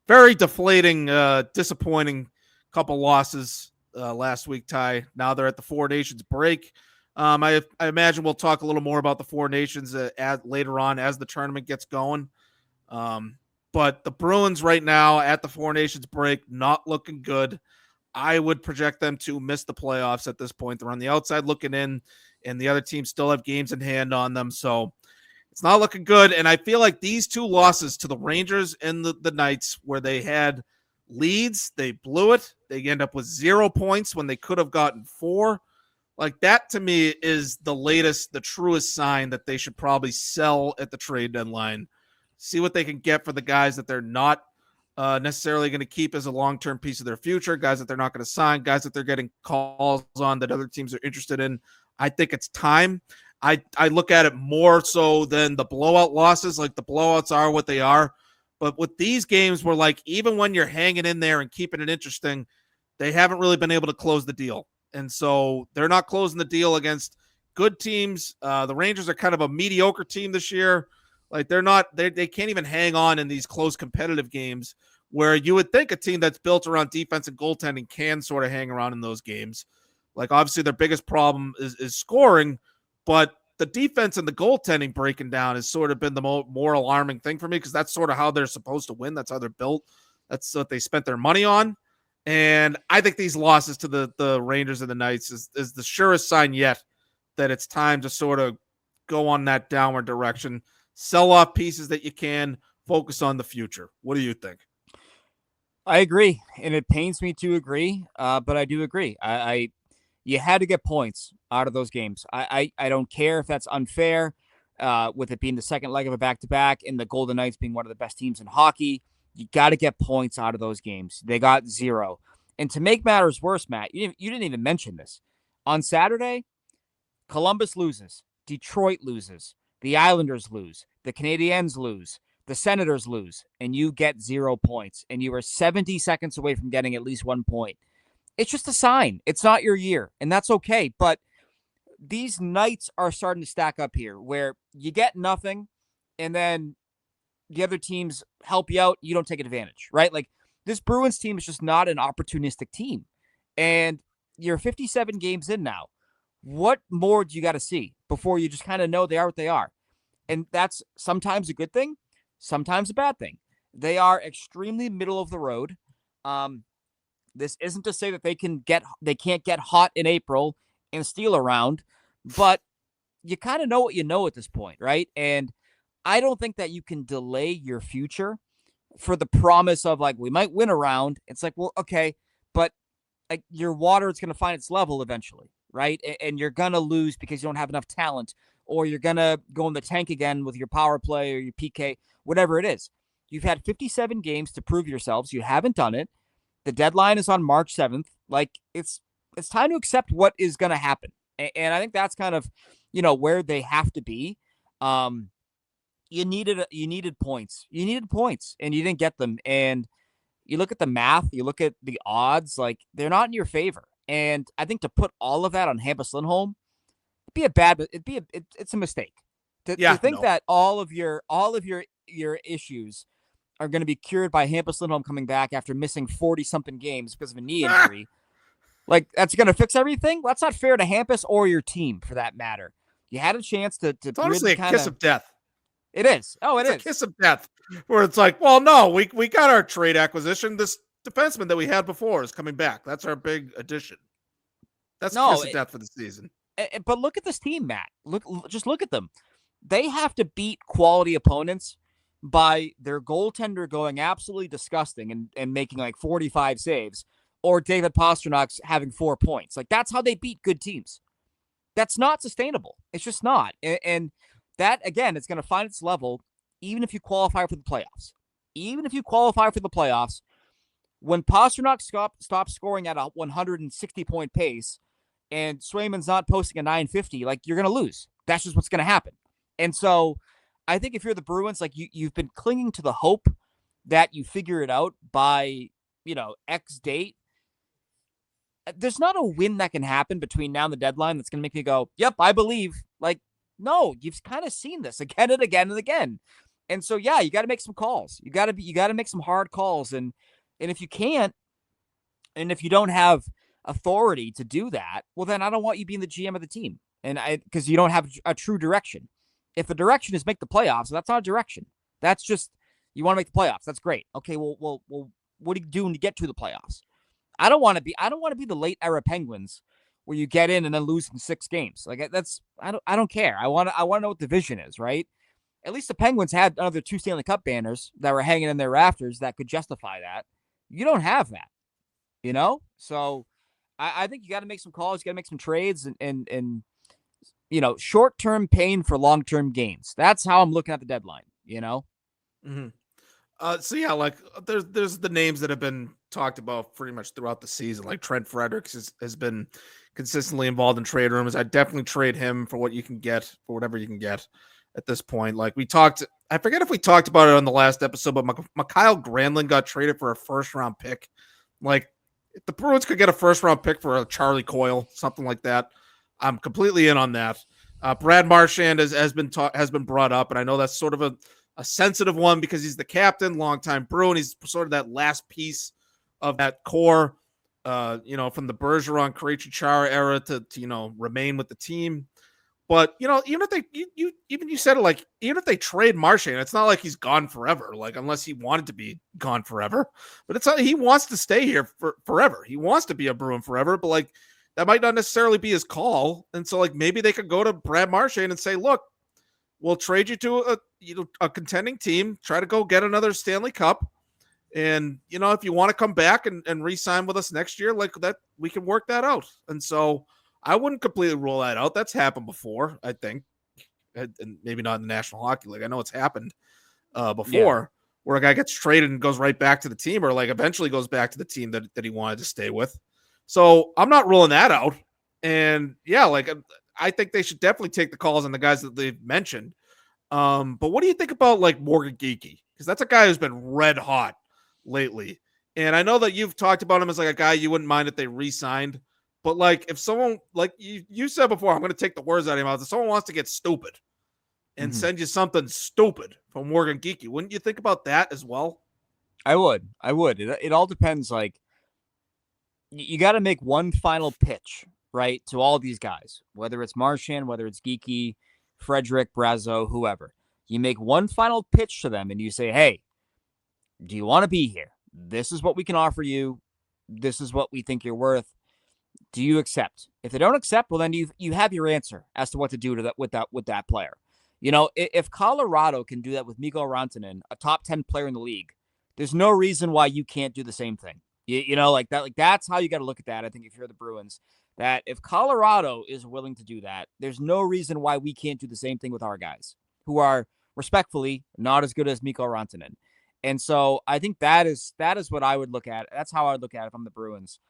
A: Very deflating, disappointing couple losses last week, Ty. Now they're at the Four Nations break. I imagine we'll talk a little more about the Four Nations later on as the tournament gets going. But the Bruins right now at the Four Nations break, not looking good. I would project them to miss the playoffs at this point. They're on the outside looking in, and the other teams still have games in hand on them. So it's not looking good. And I feel like these two losses to the Rangers and the Knights, where they had leads, they blew it. They end up with 0 points when they could have gotten 4. Like, that to me is the truest sign that they should probably sell at the trade deadline. See what they can get for the guys that they're not necessarily going to keep as a long-term piece of their future, guys that they're not going to sign, guys that they're getting calls on that other teams are interested in. I think it's time. I look at it more so than the blowout losses. Like, the blowouts are what they are. But with these games where, like, even when you're hanging in there and keeping it interesting, they haven't really been able to close the deal. And so they're not closing the deal against good teams. The Rangers are kind of a mediocre team this year. Like, they can't even hang on in these close competitive games where you would think a team that's built around defense and goaltending can sort of hang around in those games. Like, obviously their biggest problem is scoring, but the defense and the goaltending breaking down has sort of been the more alarming thing for me, because that's sort of how they're supposed to win. That's how they're built. That's what they spent their money on. And I think these losses to the Rangers and the Knights is the surest sign yet that it's time to sort of go on that downward direction, sell off pieces that you can, focus on the future. What do you think?
B: I agree, and it pains me to agree, but I do agree. You had to get points out of those games. I don't care if that's unfair, with it being the second leg of a back-to-back and the Golden Knights being one of the best teams in hockey. You got to get points out of those games. They got 0. And to make matters worse, Matt, you didn't even mention this. On Saturday, Columbus loses. Detroit loses. The Islanders lose. The Canadiens lose. The Senators lose. And you get 0 points. And you are 70 seconds away from getting at least 1 point. It's just a sign. It's not your year. And that's okay. But these nights are starting to stack up here where you get nothing and then the other teams help you out. You don't take advantage, right? Like, this Bruins team is just not an opportunistic team. And you're 57 games in now. What more do you got to see before you just kind of know they are what they are? And that's sometimes a good thing, sometimes a bad thing. They are extremely middle of the road. This isn't to say that they can't get hot in April and steal around, but you kind of know what you know at this point, right? And I don't think that you can delay your future for the promise of, like, we might win a round. It's like, well, okay, but like, your water is going to find its level eventually, right? And you're going to lose because you don't have enough talent, or you're going to go in the tank again with your power play or your PK, whatever it is. You've had 57 games to prove yourselves. You haven't done it. The deadline is on March 7th. Like, it's time to accept what is going to happen. And I think that's kind of, where they have to be. You needed points. You needed points, and you didn't get them. And you look at the math, you look at the odds, like, they're not in your favor. And I think to put all of that on Hampus Lindholm, it's a mistake to think that all of your issues are going to be cured by Hampus Lindholm coming back after missing 40-something games because of a knee injury. Like, that's going to fix everything? Well, that's not fair to Hampus or your team, for that matter. You had a chance to
A: it's honestly a kiss of death.
B: It is. Oh, it's
A: a kiss of death, where it's like, well, no, we got our trade acquisition. This defenseman that we had before is coming back. That's our big addition. That's a kiss of death for the season.
B: But look at this team, Matt. Just look at them. They have to beat quality opponents by their goaltender going absolutely disgusting and making like 45 saves, or David Pasternak's having 4 points. Like, that's how they beat good teams. That's not sustainable. It's just not. And that, again, it's going to find its level even if you qualify for the playoffs. Even if you qualify for the playoffs, when Pasternak stops scoring at a 160-point pace and Swayman's not posting a 950, like, you're going to lose. That's just what's going to happen. And so I think if you're the Bruins, like, you've been clinging to the hope that you figure it out by, X date. There's not a win that can happen between now and the deadline that's going to make me go, yep, I believe. Like, no, you've kind of seen this again and again and again. And so, yeah, you got to make some calls. You got to make some hard calls. And if you can't, and if you don't have authority to do that, well, then I don't want you being the GM of the team. And because you don't have a true direction. If the direction is make the playoffs, that's not a direction. That's just, you want to make the playoffs. That's great. Okay, well, what are you doing to get to the playoffs? I don't want to be the late era Penguins where you get in and then lose in 6 games. Like, I don't care. I want to know what the vision is, right? At least the Penguins had another 2 Stanley Cup banners that were hanging in their rafters that could justify that. You don't have that, So I think you got to make some calls. You got to make some trades and short-term pain for long-term gains. That's how I'm looking at the deadline,
A: Mm-hmm. So yeah, like there's the names that have been talked about pretty much throughout the season. Like Trent Fredericks has been consistently involved in trade rumors. I definitely trade him for what you can get, for whatever you can get at this point. Like I forget if we talked about it on the last episode, but Mikhail Granlund got traded for a first-round pick. Like, if the Bruins could get a first-round pick for a Charlie Coyle, something like that, I'm completely in on that. Brad Marchand has been brought up, and I know that's sort of a sensitive one because he's the captain, longtime Bruin. He's sort of that last piece of that core, from the Bergeron, Krejci era to remain with the team. But even if you said it, like, even if they trade Marchand, it's not like he's gone forever. Like, unless he wanted to be gone forever, but it's not. He wants to stay here forever. He wants to be a Bruin forever. But like, that might not necessarily be his call. And so, like, maybe they could go to Brad Marchand and say, look, we'll trade you to a contending team, try to go get another Stanley Cup. And, if you want to come back and re-sign with us next year, like that, we can work that out. And so I wouldn't completely rule that out. That's happened before, I think. And maybe not in the National Hockey League. I know it's happened before where a guy gets traded and goes right back to the team, or like eventually goes back to the team that he wanted to stay with. So I'm not ruling that out. And yeah, like, I think they should definitely take the calls on the guys that they've mentioned. But what do you think about like Morgan Geekie? Because that's a guy who's been red hot lately. And I know that you've talked about him as like a guy you wouldn't mind if they re-signed. But like, if someone, like you said before, I'm going to take the words out of your mouth. If someone wants to get stupid and send you something stupid from Morgan Geekie, wouldn't you think about that as well?
B: I would. It all depends. Like, you got to make one final pitch, right, to all these guys, whether it's Marchand, whether it's Geekie, Frederick, Brazo, whoever. You make one final pitch to them and you say, hey, do you want to be here? This is what we can offer you. This is what we think you're worth. Do you accept? If they don't accept, well, then you have your answer as to what to do with that player. If Colorado can do that with Mikko Rantanen, a top 10 player in the league, there's no reason why you can't do the same thing. Like that. Like, that's how you got to look at that. I think if you're the Bruins, that if Colorado is willing to do that, there's no reason why we can't do the same thing with our guys who are respectfully not as good as Mikko Rantanen. And so I think that is what I would look at. That's how I would look at it if I'm the Bruins.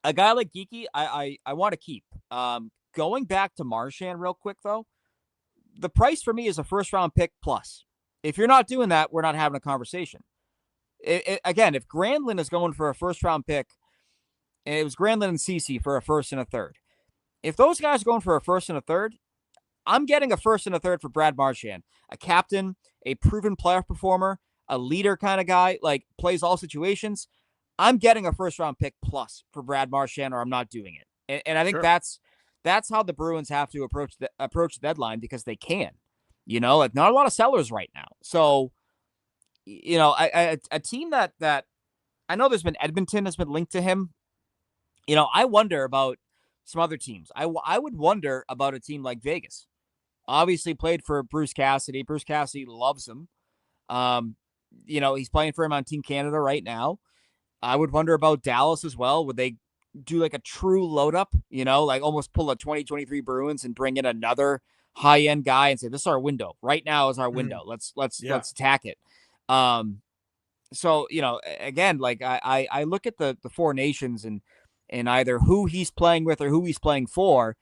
B: A guy like Geekie, I want to keep. Going back to Marchand real quick, though, the price for me is a first-round pick plus. If you're not doing that, we're not having a conversation. Again, if Granlund is going for a first-round pick, and it was Granlund and Ceci for a first and a third, If those guys are going for a first and a third, I'm getting a first and a third for Brad Marchand, a captain, a proven playoff performer, a leader kind of guy, like plays all situations. I'm getting a first round pick plus for Brad Marchand, or I'm not doing it. And I think
A: Sure.
B: that's how the Bruins have to approach the deadline, because they can. Like not a lot of sellers right now. So, a team that I know there's been Edmonton has been linked to him. I wonder about some other teams. I would wonder about a team like Vegas. Obviously played for Bruce Cassidy. Bruce Cassidy loves him. He's playing for him on Team Canada right now. I would wonder about Dallas as well. Would they do like a true load up, like almost pull a 2023 Bruins and bring in another high end guy and say, this is our window. Right now is our window. Let's attack it. So, again, like I look at the four nations and either who he's playing with or who he's playing for.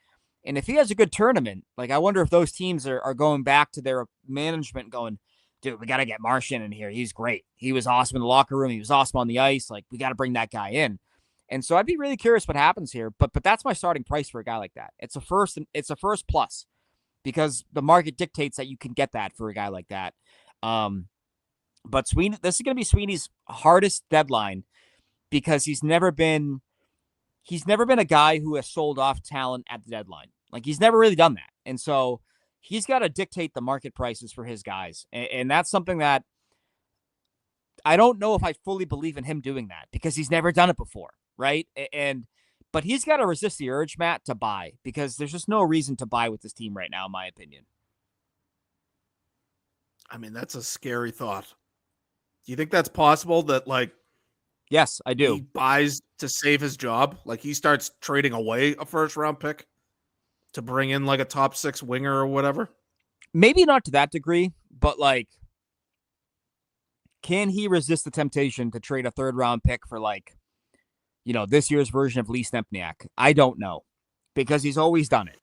B: And if he has a good tournament, like I wonder if those teams are going back to their management going, dude, we got to get Marchand in here. He's great. He was awesome in the locker room. He was awesome on the ice. Like, we got to bring that guy in. And so I'd be really curious what happens here. But that's my starting price for a guy like that. It's a first plus, because the market dictates that you can get that for a guy like that. But Sweeney, this is going to be Sweeney's hardest deadline, because he's never been a guy who has sold off talent at the deadline. Like, he's never really done that. And so he's got to dictate the market prices for his guys. And that's something that I don't know if I fully believe in him doing that, because he's never done it before. Right. But he's got to resist the urge, Matt, to buy, because there's just no reason to buy with this team right now, in my opinion.
A: I mean, that's a scary thought. Do you think that's possible, that like,
B: yes, I do.
A: he buys to save his job? Like, he starts trading away a first round pick to bring in like a top 6 winger or whatever?
B: Maybe not to that degree, but like, can he resist the temptation to trade a third round pick for like, this year's version of Lee Stempniak? I don't know, because he's always done it.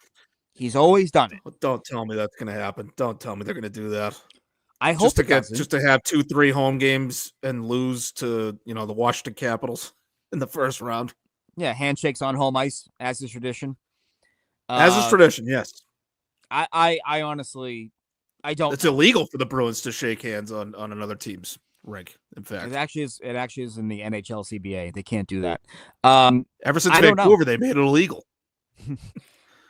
B: He's always done it.
A: Don't tell me that's going to happen. Don't tell me they're going to do that.
B: I hope
A: just to have 2-3 home games and lose to, the Washington Capitals in the first round.
B: Yeah, handshakes on home ice, as is tradition.
A: As is tradition, yes.
B: I honestly, I don't.
A: It's illegal for the Bruins to shake hands on another team's rink. In fact,
B: it actually is in the NHL CBA. They can't do that.
A: Ever since Vancouver, they made it illegal.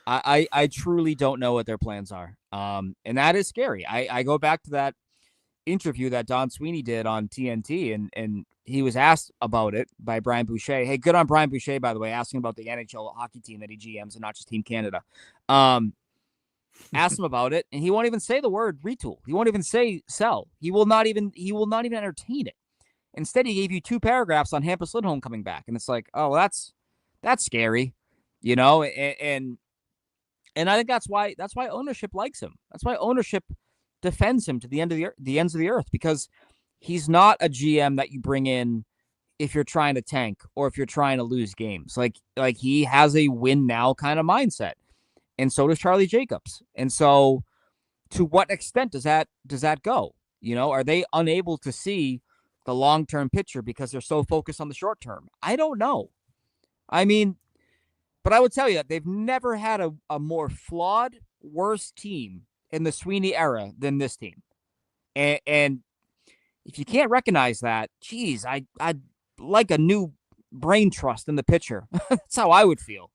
B: I truly don't know what their plans are. And that is scary. I go back to that interview that Don Sweeney did on TNT, and he was asked about it by Brian Boucher. Hey, good on Brian Boucher, by the way, asking about the NHL hockey team that he GMs and not just Team Canada. Asked him about it, and he won't even say the word retool. He won't even say sell. He will not even entertain it. Instead, he gave you 2 paragraphs on Hampus Lindholm coming back, and it's like, oh, that's scary, and I think that's why ownership likes him. That's why ownership defends him to the ends of the earth, because he's not a GM that you bring in if you're trying to tank or if you're trying to lose games. Like he has a win now kind of mindset, and so does Charlie Jacobs. And so, to what extent does that go? Are they unable to see the long-term picture because they're so focused on the short term? I don't know. I mean, but I would tell you that they've never had a more flawed, worse team in the Sweeney era than this team. And if you can't recognize that, geez, I'd like a new brain trust in the pitcher. That's how I would feel.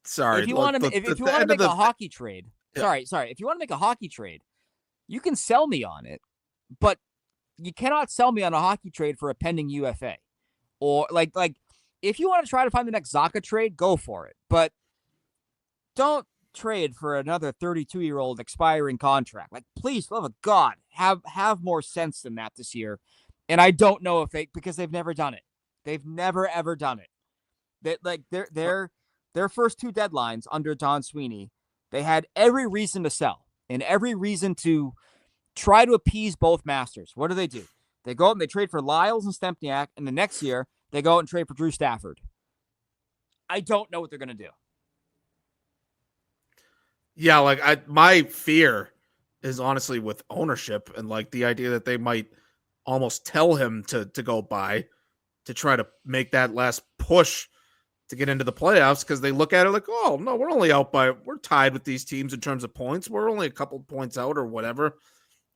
A: Sorry.
B: If you want to make a hockey trade, sorry. If you want to make a hockey trade, you can sell me on it, but you cannot sell me on a hockey trade for a pending UFA, or like. If you want to try to find the next Zacha trade, go for it. But don't trade for another 32-year-old expiring contract. Like, please, for the love of God, have more sense than that this year. And I don't know because they've never done it. They've never ever done it. Their first 2 deadlines under Don Sweeney, they had every reason to sell and every reason to try to appease both masters. What do? They go out and they trade for Lyles and Stempniak, and the next year they go out and trade for Drew Stafford. I don't know what they're going to do.
A: Yeah, like my fear is honestly with ownership, and like the idea that they might almost tell him to go buy, to try to make that last push to get into the playoffs because they look at it like, oh no, we're tied with these teams in terms of points. We're only a couple points out or whatever.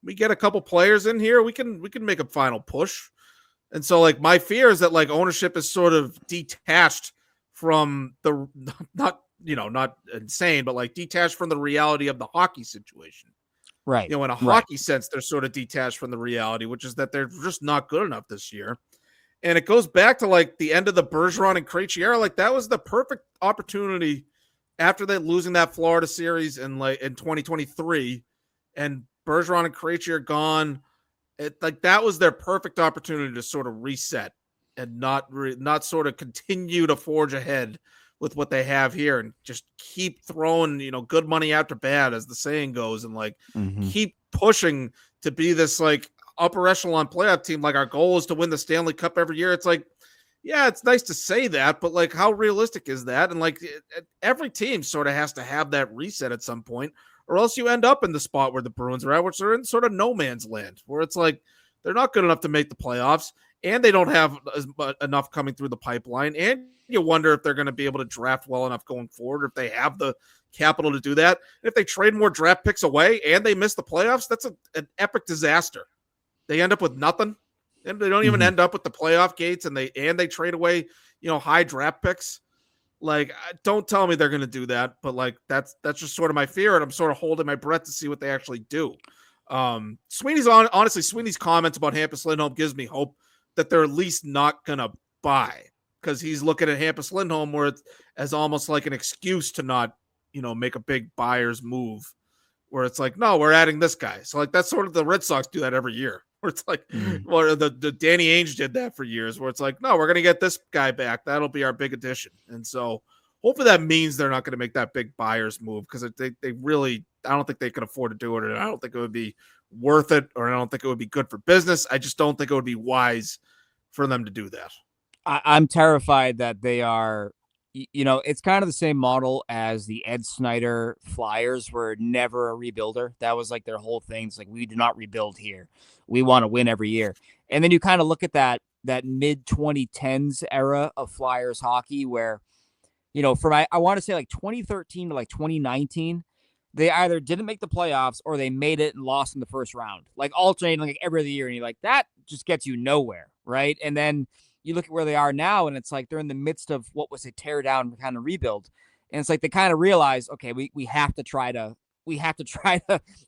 A: We get a couple players in here, we can make a final push. And so like my fear is that like ownership is sort of detached from the not insane, but like detached from the reality of the hockey situation.
B: Right.
A: In a hockey sense, they're sort of detached from the reality, which is that they're just not good enough this year. And it goes back to like the end of the Bergeron and Krejci era. Like that was the perfect opportunity after they losing that Florida series in 2023, and Bergeron and Krejci are gone. That was their perfect opportunity to sort of reset and not sort of continue to forge ahead with what they have here and just keep throwing, good money after bad, as the saying goes, and keep pushing to be this like upper echelon playoff team. Like our goal is to win the Stanley Cup every year. It's like, yeah, it's nice to say that, but like how realistic is that? And like every team sort of has to have that reset at some point, or else you end up in the spot where the Bruins are at, which are in sort of no man's land, where it's like they're not good enough to make the playoffs, and they don't have enough coming through the pipeline, and you wonder if they're going to be able to draft well enough going forward, if they have the capital to do that. If they trade more draft picks away and they miss the playoffs, that's an epic disaster. They end up with nothing, and they don't even end up with the playoff gates, and they trade away, high draft picks. Like, don't tell me they're going to do that, but like that's just sort of my fear, and I'm sort of holding my breath to see what they actually do. Sweeney's comments about Hampus Lindholm gives me hope that they're at least not going to buy, because he's looking at Hampus Lindholm where it's as almost like an excuse to not, make a big buyer's move, where it's like, no, we're adding this guy. So like that's sort of the Red Sox do that every year, where it's like, well, the Danny Ainge did that for years, where it's like, no, we're going to get this guy back. That'll be our big addition. And so hopefully that means they're not going to make that big buyer's move, because they really, I don't think they can afford to do it. And I don't think it would be worth it, or I don't think it would be good for business. I just don't think it would be wise for them to do that.
B: I'm terrified that they are, it's kind of the same model as the Ed Snyder Flyers were never a rebuilder. That was like their whole thing. It's like, we do not rebuild here. We want to win every year. And then you kind of look at that mid 2010s era of Flyers hockey where, from I want to say like 2013 to like 2019, they either didn't make the playoffs or they made it and lost in the first round, like alternating like every other year. And you're like, that just gets you nowhere. Right. And then you look at where they are now, and it's like they're in the midst of what was a tear down kind of rebuild. And it's like they kind of realize, okay, we have to try to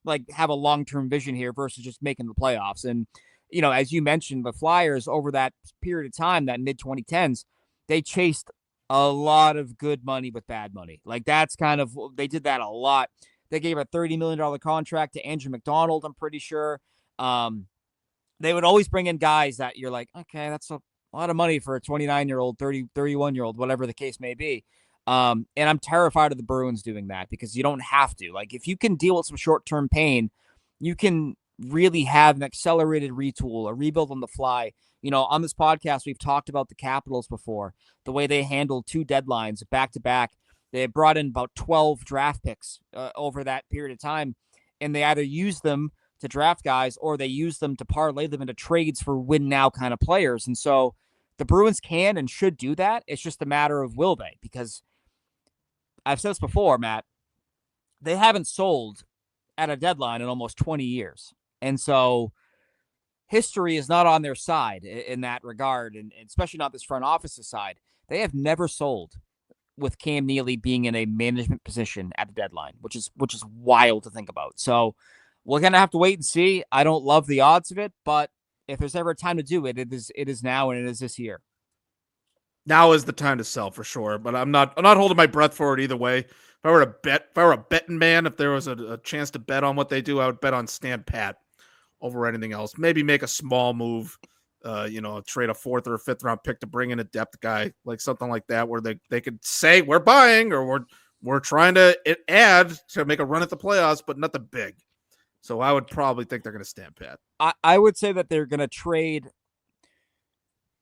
B: like have a long-term vision here versus just making the playoffs. And, as you mentioned, the Flyers over that period of time, that mid 2010s, they chased a lot of good money with bad money. Like that's kind of, they did that a lot. They gave a $30 million contract to Andrew McDonald, I'm pretty sure. They would always bring in guys that you're like, okay, that's a lot of money for a 29-year-old, 31-year-old, whatever the case may be. And I'm terrified of the Bruins doing that, because you don't have to. Like, if you can deal with some short-term pain, you can really have an accelerated retool, a rebuild on the fly. On this podcast, we've talked about the Capitals before, the way they handled 2 deadlines back-to-back. They brought in about 12 draft picks over that period of time, and they either used them to draft guys or they use them to parlay them into trades for win now kind of players. And so the Bruins can and should do that. It's just a matter of will they, because I've said this before, Matt, they haven't sold at a deadline in almost 20 years. And so history is not on their side in that regard, and especially not this front office's side. They have never sold with Cam Neely being in a management position at the deadline, which is wild to think about. So we're going to have to wait and see. I don't love the odds of it, but if there's ever a time to do it, it is now, and it is this year.
A: Now is the time to sell for sure, but I'm not holding my breath for it either way. If I were a betting man, if there was a chance to bet on what they do, I would bet on stand pat over anything else. Maybe make a small move, trade a 4th or a 5th round pick to bring in a depth guy, like something like that, where they could say we're buying, or we're trying to add to make a run at the playoffs, but nothing big. So I would probably think they're going to stand pat.
B: I would say that they're going to trade.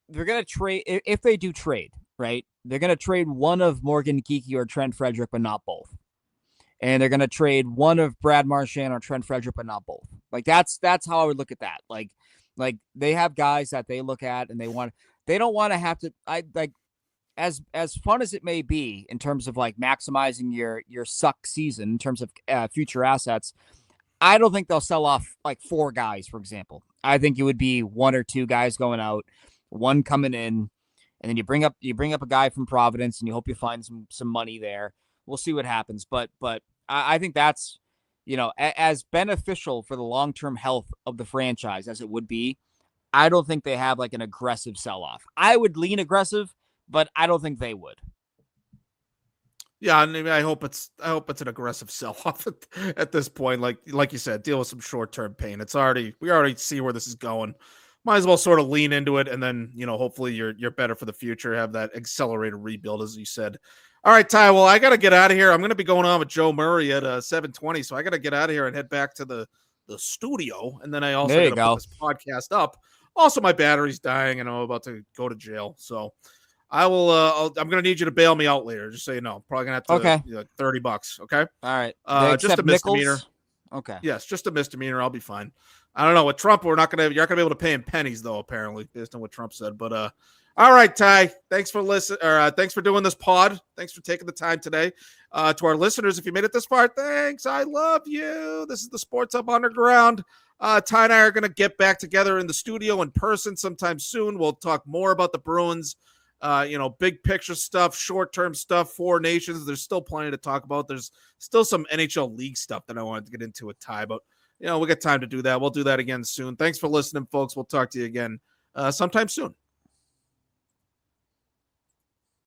B: They're going to trade, if they do trade, right? They're going to trade one of Morgan Geekie or Trent Frederick, but not both. And they're going to trade one of Brad Marchand or Trent Frederick, but not both. Like that's how I would look at that. Like they have guys that they look at and they don't want to have to. as fun as it may be in terms of like maximizing your suck season in terms of future assets, I don't think they'll sell off like 4 guys, for example. I think it would be 1 or 2 guys going out, 1 coming in, and then you bring up a guy from Providence, and you hope you find some money there. We'll see what happens, but I think that's, as beneficial for the long term health of the franchise as it would be. I don't think they have like an aggressive sell off. I would lean aggressive, but I don't think they would.
A: Yeah, I mean, I hope it's an aggressive sell off at this point. Like you said, deal with some short term pain. We already see where this is going. Might as well sort of lean into it, and then hopefully you're better for the future. Have that accelerated rebuild, as you said. All right, Ty. Well, I got to get out of here. I'm going to be going on with Joe Murray at 7:20, so I got to get out of here and head back to the studio, and then I also got to put this podcast up. Also, my battery's dying, and I'm about to go to jail, so. I will. I'm going to need you to bail me out later, just so you know. Probably going to have to. $30. Okay.
B: All right.
A: Just a misdemeanor.
B: Nickels? Okay.
A: Yes, just a misdemeanor. I'll be fine. I don't know with Trump. You're not going to be able to pay in pennies though, apparently, based on what Trump said. But all right, Ty. Thanks for listening. Thanks for doing this pod. Thanks for taking the time today. To our listeners, if you made it this far, thanks. I love you. This is the Sports Hub Underground. Ty and I are going to get back together in the studio in person sometime soon. We'll talk more about the Bruins. Big picture stuff, short-term stuff, 4 nations. There's still plenty to talk about. There's still some NHL league stuff that I wanted to get into with Ty, but we'll get time to do that. We'll do that again soon. Thanks for listening, folks. We'll talk to you again sometime soon.